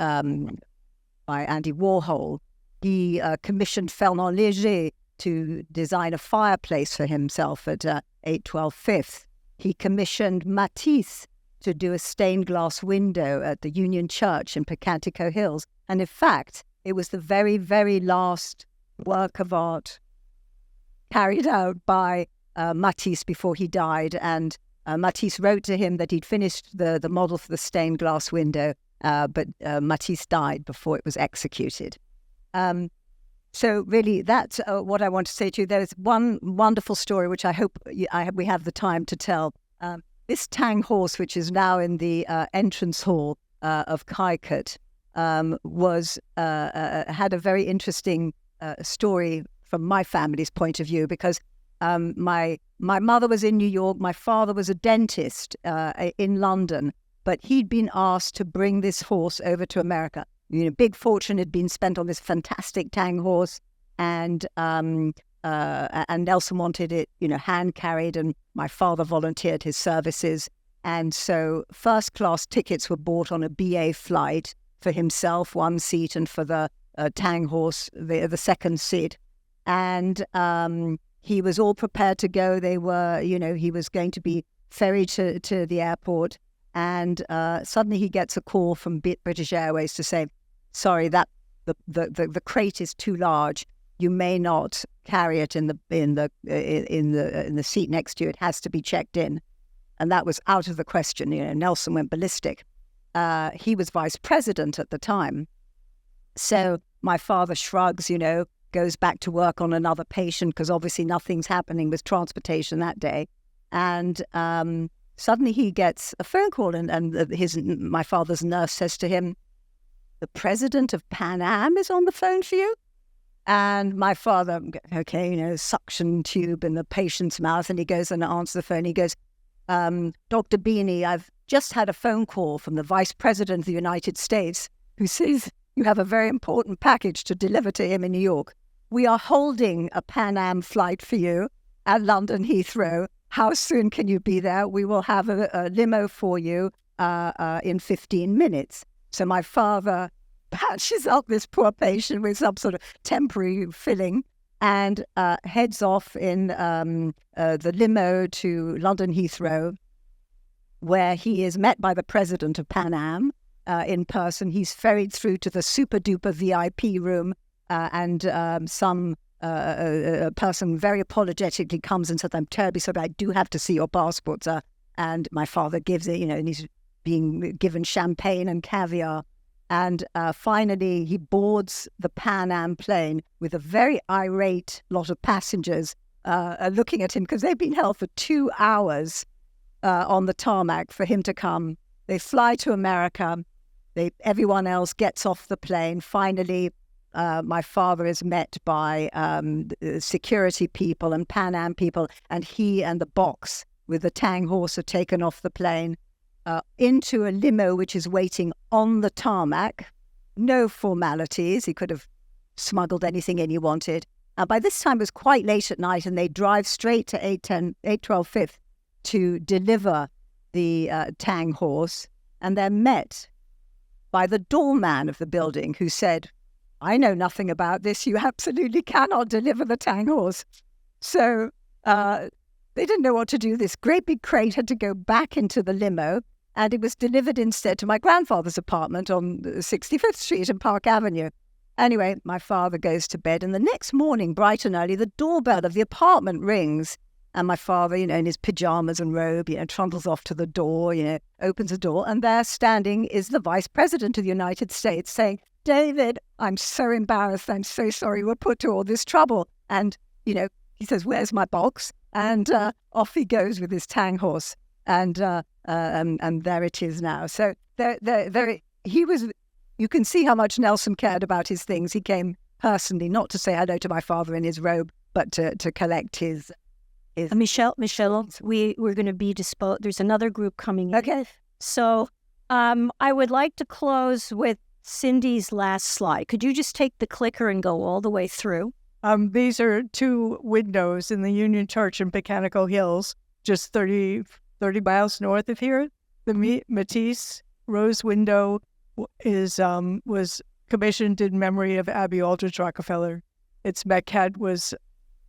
Andy Warhol. He commissioned Fernand Léger to design a fireplace for himself at 812 Fifth. He commissioned Matisse to do a stained glass window at the Union Church in Pocantico Hills. And in fact, it was the very, very last work of art carried out by Matisse before he died. And Matisse wrote to him that he'd finished the model for the stained glass window, but Matisse died before it was executed. So really, that's what I want to say to you. There's one wonderful story, which I hope we have the time to tell. This Tang horse, which is now in the entrance hall of Kykuit, had a very interesting story from my family's point of view, because my mother was in New York, my father was a dentist in London, but he'd been asked to bring this horse over to America. Big fortune had been spent on this fantastic Tang horse, and Nelson wanted it, hand carried, and my father volunteered his services. And so first class tickets were bought on a BA flight for himself, one seat, and for the Tang horse, the second seat. And he was all prepared to go. They were, he was going to be ferried to the airport. And suddenly he gets a call from British Airways to say, sorry, that the crate is too large. You may not carry it in the seat next to you. It has to be checked in. And that was out of the question. Nelson went ballistic. He was vice president at the time. So my father shrugs, goes back to work on another patient, because obviously nothing's happening with transportation that day. And suddenly he gets a phone call, and my father's nurse says to him, the president of Pan Am is on the phone for you. And my father, suction tube in the patient's mouth, and he goes and answers the phone. He goes, Dr. Beanie, I've just had a phone call from the Vice President of the United States, who says you have a very important package to deliver to him in New York. We are holding a Pan Am flight for you at London Heathrow. How soon can you be there? We will have a limo for you in 15 minutes. So my father patches up this poor patient with some sort of temporary filling and heads off in the limo to London Heathrow, where he is met by the president of Pan Am in person. He's ferried through to the super-duper VIP room, and some person very apologetically comes and says, I'm terribly sorry, I do have to see your passport, sir. And my father gives it, and he's being given champagne and caviar. And finally, he boards the Pan Am plane with a very irate lot of passengers looking at him, because they've been held for 2 hours on the tarmac for him to come. They fly to America. Everyone else gets off the plane. Finally, my father is met by security people and Pan Am people, and he and the box with the Tang horse are taken off the plane into a limo which is waiting on the tarmac. No formalities. He could have smuggled anything in he wanted. By this time, it was quite late at night, and they drive straight to 812 Fifth to deliver the Tang horse. And they're met by the doorman of the building, who said, I know nothing about this. You absolutely cannot deliver the Tang horse. So they didn't know what to do. This great big crate had to go back into the limo, and it was delivered instead to my grandfather's apartment on 65th Street and Park Avenue. Anyway, my father goes to bed, and the next morning, bright and early, the doorbell of the apartment rings. And my father, in his pajamas and robe, trundles off to the door, opens the door, and there standing is the Vice President of the United States saying, David, I'm so embarrassed. I'm so sorry we're put to all this trouble. And, he says, where's my box? And off he goes with his Tang horse. And there it is now. So he was, you can see how much Nelson cared about his things. He came personally, not to say hello to my father in his robe, but to collect his. Michelle, we're going to be disposed. There's another group coming in. Okay. So I would like to close with Cindy's last slide. Could you just take the clicker and go all the way through? These are two windows in the Union Church in Pocantico Hills, just 30 miles north of here. The Matisse rose window was commissioned in memory of Abby Aldrich Rockefeller. Its maquette was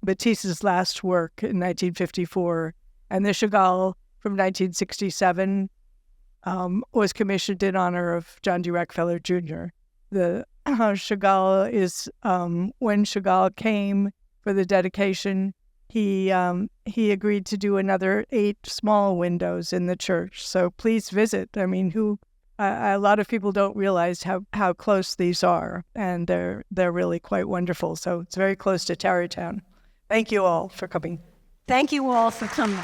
Matisse's last work in 1954, and the Chagall from 1967 was commissioned in honor of John D. Rockefeller Jr. The Chagall is, when Chagall came for the dedication, he agreed to do another 8 small windows in the church. So please visit. I mean, a lot of people don't realize how close these are, and they're really quite wonderful. So it's very close to Tarrytown. Thank you all for coming. Thank you all for coming.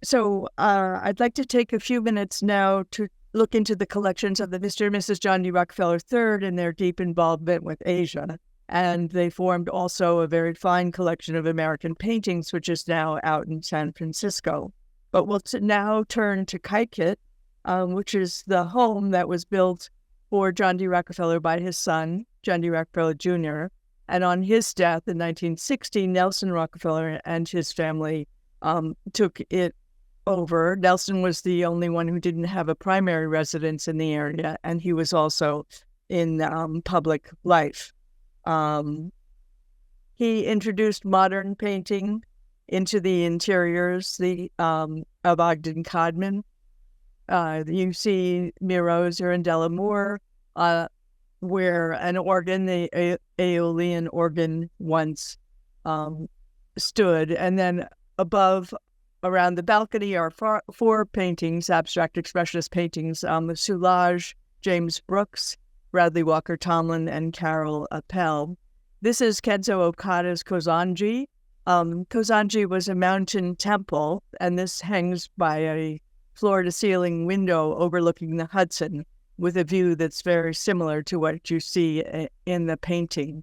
So I'd like to take a few minutes now to look into the collections of the Mr. and Mrs. John D. Rockefeller III and their deep involvement with Asia. And they formed also a very fine collection of American paintings, which is now out in San Francisco. But we'll now turn to Kykuit, which is the home that was built for John D. Rockefeller by his son, John D. Rockefeller Jr. And on his death in 1960, Nelson Rockefeller and his family took it over. Nelson was the only one who didn't have a primary residence in the area, and he was also in public life. He introduced modern painting into the interiors of Ogden Codman. You see Miro's Arundella Moor, where an organ, the Aeolian organ, once stood. And then above, around the balcony, are 4 paintings, abstract expressionist paintings, Soulage, James Brooks, Bradley Walker Tomlin, and Carol Appel. This is Kenzo Okada's Kozanji. Kozanji was a mountain temple, and this hangs by a floor-to-ceiling window overlooking the Hudson, with a view that's very similar to what you see in the painting.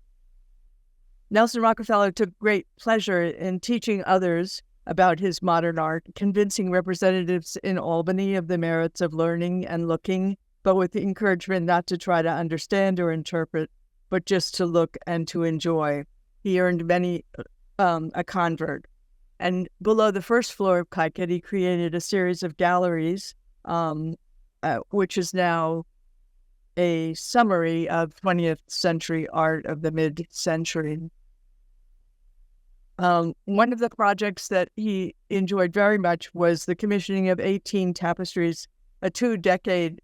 Nelson Rockefeller took great pleasure in teaching others about his modern art, convincing representatives in Albany of the merits of learning and looking, but with the encouragement not to try to understand or interpret, but just to look and to enjoy. He earned many a convert. And below the first floor of Kykuit, he created a series of galleries, which is now a summary of 20th century art of the mid-century. One of the projects that he enjoyed very much was the commissioning of 18 tapestries, a 2-decade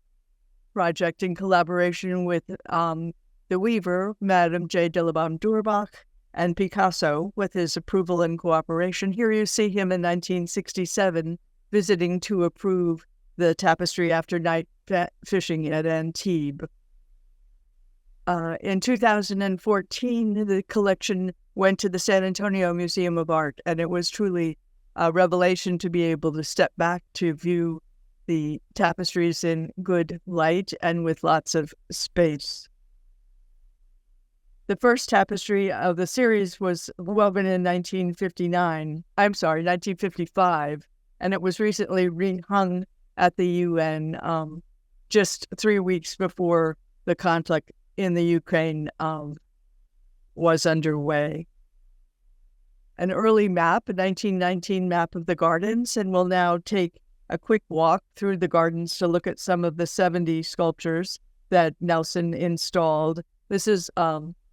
project in collaboration with the weaver, Madame J. Dillabam Durbach, and Picasso, with his approval and cooperation. Here you see him in 1967 visiting to approve the tapestry after night fishing at Antibes. In 2014, the collection went to the San Antonio Museum of Art, and it was truly a revelation to be able to step back to view the tapestries in good light and with lots of space. The first tapestry of the series was woven in 1955, and it was recently rehung at the UN just 3 weeks before the conflict in the Ukraine was underway. An early map, a 1919 map of the gardens, and we'll now take a quick walk through the gardens to look at some of the 70 sculptures that Nelson installed. This is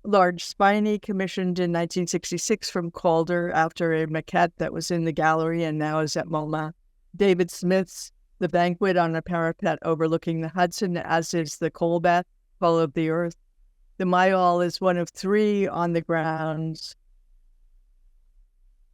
large spiny commissioned in 1966 from Calder after a maquette that was in the gallery and now is at MoMA. David Smith's The Banquet on a parapet overlooking the Hudson, as is the coal bath, Fall of the Earth. The Mayol is one of 3 on the grounds.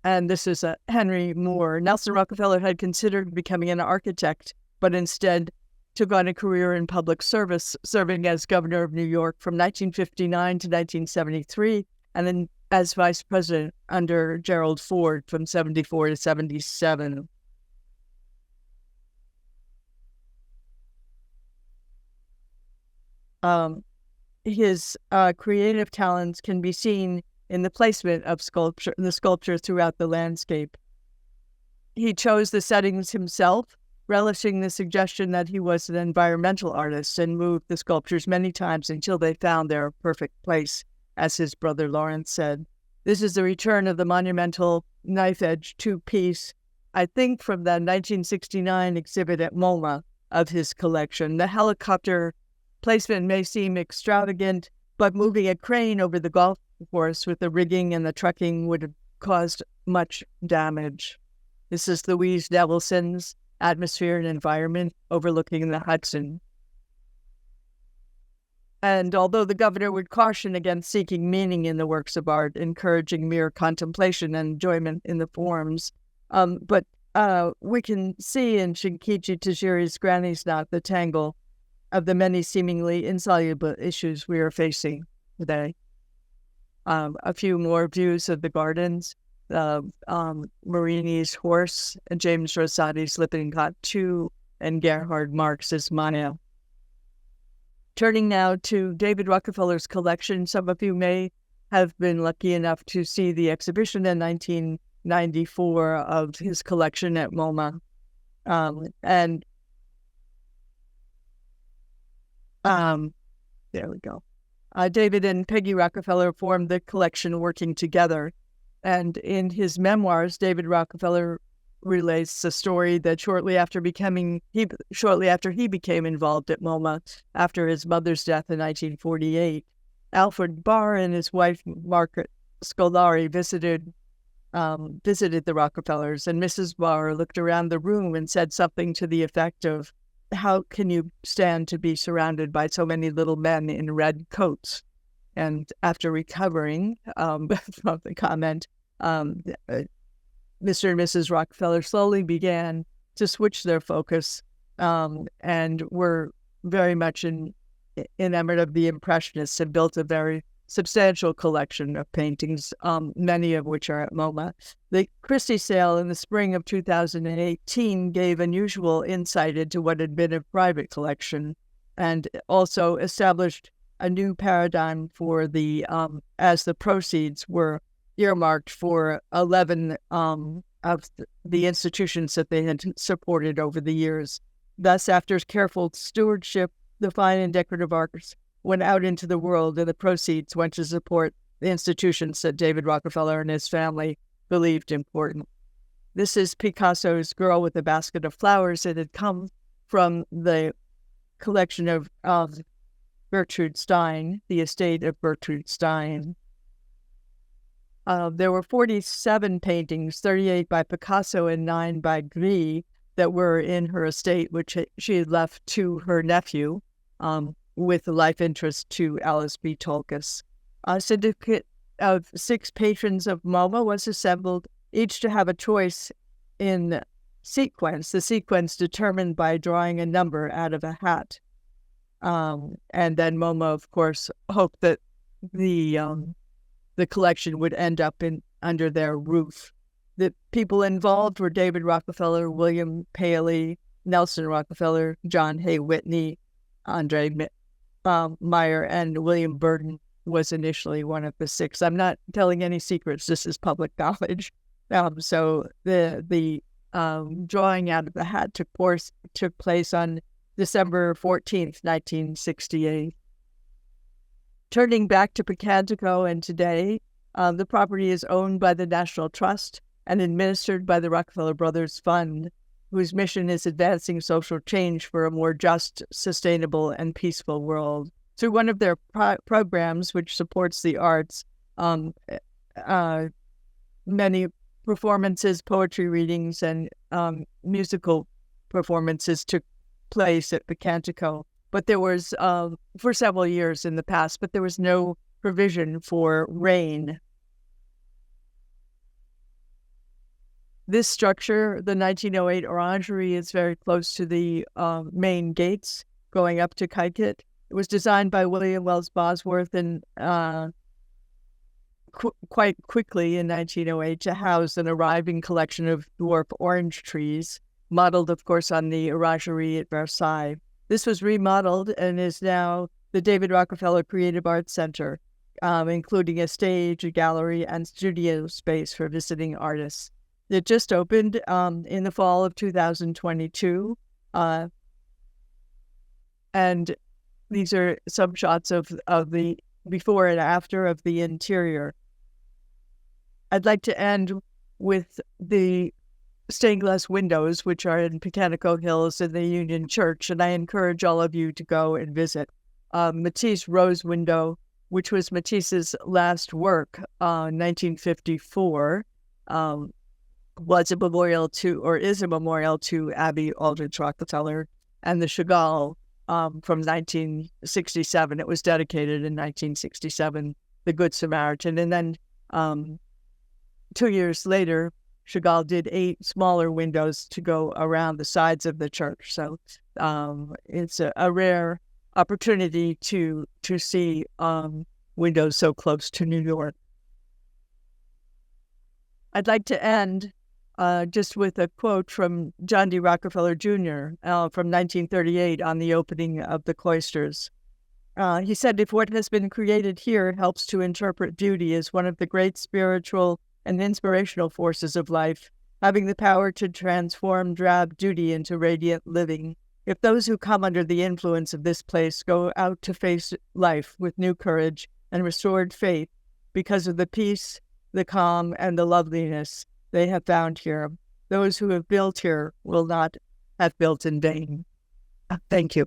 And this is Henry Moore. Nelson Rockefeller had considered becoming an architect, but instead took on a career in public service, serving as governor of New York from 1959 to 1973, and then as vice president under Gerald Ford from 74 to 77. His creative talents can be seen in the placement of the sculpture throughout the landscape. He chose the settings himself, relishing the suggestion that he was an environmental artist, and moved the sculptures many times until they found their perfect place, as his brother Lawrence said. This is the return of the monumental knife-edge 2-piece, I think from the 1969 exhibit at MoMA of his collection. The helicopter placement may seem extravagant, but moving a crane over the golf course with the rigging and the trucking would have caused much damage. This is Louise Nevelson's Atmosphere and Environment overlooking the Hudson. And although the governor would caution against seeking meaning in the works of art, encouraging mere contemplation and enjoyment in the forms, but we can see in Shinkichi Tajiri's Granny's Knot the tangle of the many seemingly insoluble issues we are facing today. A few more views of the gardens, Marini's Horse, and James Rosati's Lippincott II, and Gerhard Marx's Maya. Turning now to David Rockefeller's collection, some of you may have been lucky enough to see the exhibition in 1994 of his collection at MoMA. There we go. David and Peggy Rockefeller formed the collection working together. And in his memoirs, David Rockefeller relates a story that shortly after he became involved at MoMA after his mother's death in 1948, Alfred Barr and his wife Margaret Scolari visited the Rockefellers, and Mrs. Barr looked around the room and said something to the effect of, "How can you stand to be surrounded by so many little men in red coats?" And after recovering from the comment, Mr. and Mrs. Rockefeller slowly began to switch their focus and were very much enamored of the Impressionists and built a very substantial collection of paintings, many of which are at MoMA. The Christie sale in the spring of 2018 gave unusual insight into what had been a private collection and also established a new paradigm for as the proceeds were earmarked for 11 of the institutions that they had supported over the years. Thus, after careful stewardship, the fine and decorative arts went out into the world, and the proceeds went to support the institutions that David Rockefeller and his family believed important. This is Picasso's Girl with a Basket of Flowers. It had come from the collection of Gertrude Stein, the estate of Gertrude Stein. There were 47 paintings, 38 by Picasso and 9 by Gris, that were in her estate, which she had left to her nephew, with the life interest to Alice B. Tolkis. A syndicate of 6 patrons of MoMA was assembled, each to have a choice in sequence, the sequence determined by drawing a number out of a hat. And then MoMA, of course, hoped that the collection would end up under their roof. The people involved were David Rockefeller, William Paley, Nelson Rockefeller, John Hay Whitney, Andre Meyer, and William Burton was initially one of the 6. I'm not telling any secrets. This is public knowledge. So the drawing out of the hat took place on December 14th, 1968. Turning back to Picantico and today, the property is owned by the National Trust and administered by the Rockefeller Brothers Fund, whose mission is advancing social change for a more just, sustainable, and peaceful world. Through one of their programs, which supports the arts, many performances, poetry readings, and musical performances took place at Picantico. But there was, for several years in the past, but there was no provision for rain. This structure, the 1908 Orangery, is very close to the main gates going up to Kykuit. It was designed by William Wells Bosworth and quite quickly in 1908 to house an arriving collection of dwarf orange trees, modeled, of course, on the Orangery at Versailles. This was remodeled and is now the David Rockefeller Creative Arts Center, including a stage, a gallery, and studio space for visiting artists. It just opened in the fall of 2022, and these are some shots of the before and after of the interior. I'd like to end with the stained glass windows, which are in Picantico Hills in the Union Church, and I encourage all of you to go and visit. Matisse Rose window which was Matisse's last work, 1954, was a memorial to, or is a memorial to Abby Aldrich Rockefeller, and the Chagall from 1967. It was dedicated in 1967, The Good Samaritan. And then 2 years later, Chagall did 8 smaller windows to go around the sides of the church. So it's a rare opportunity to see windows so close to New York. I'd like to end just with a quote from John D. Rockefeller Jr. From 1938 on the opening of the Cloisters. He said, "If what has been created here helps to interpret beauty as one of the great spiritual and inspirational forces of life, having the power to transform drab duty into radiant living, if those who come under the influence of this place go out to face life with new courage and restored faith because of the peace, the calm, and the loveliness they have found here, those who have built here will not have built in vain." Thank you.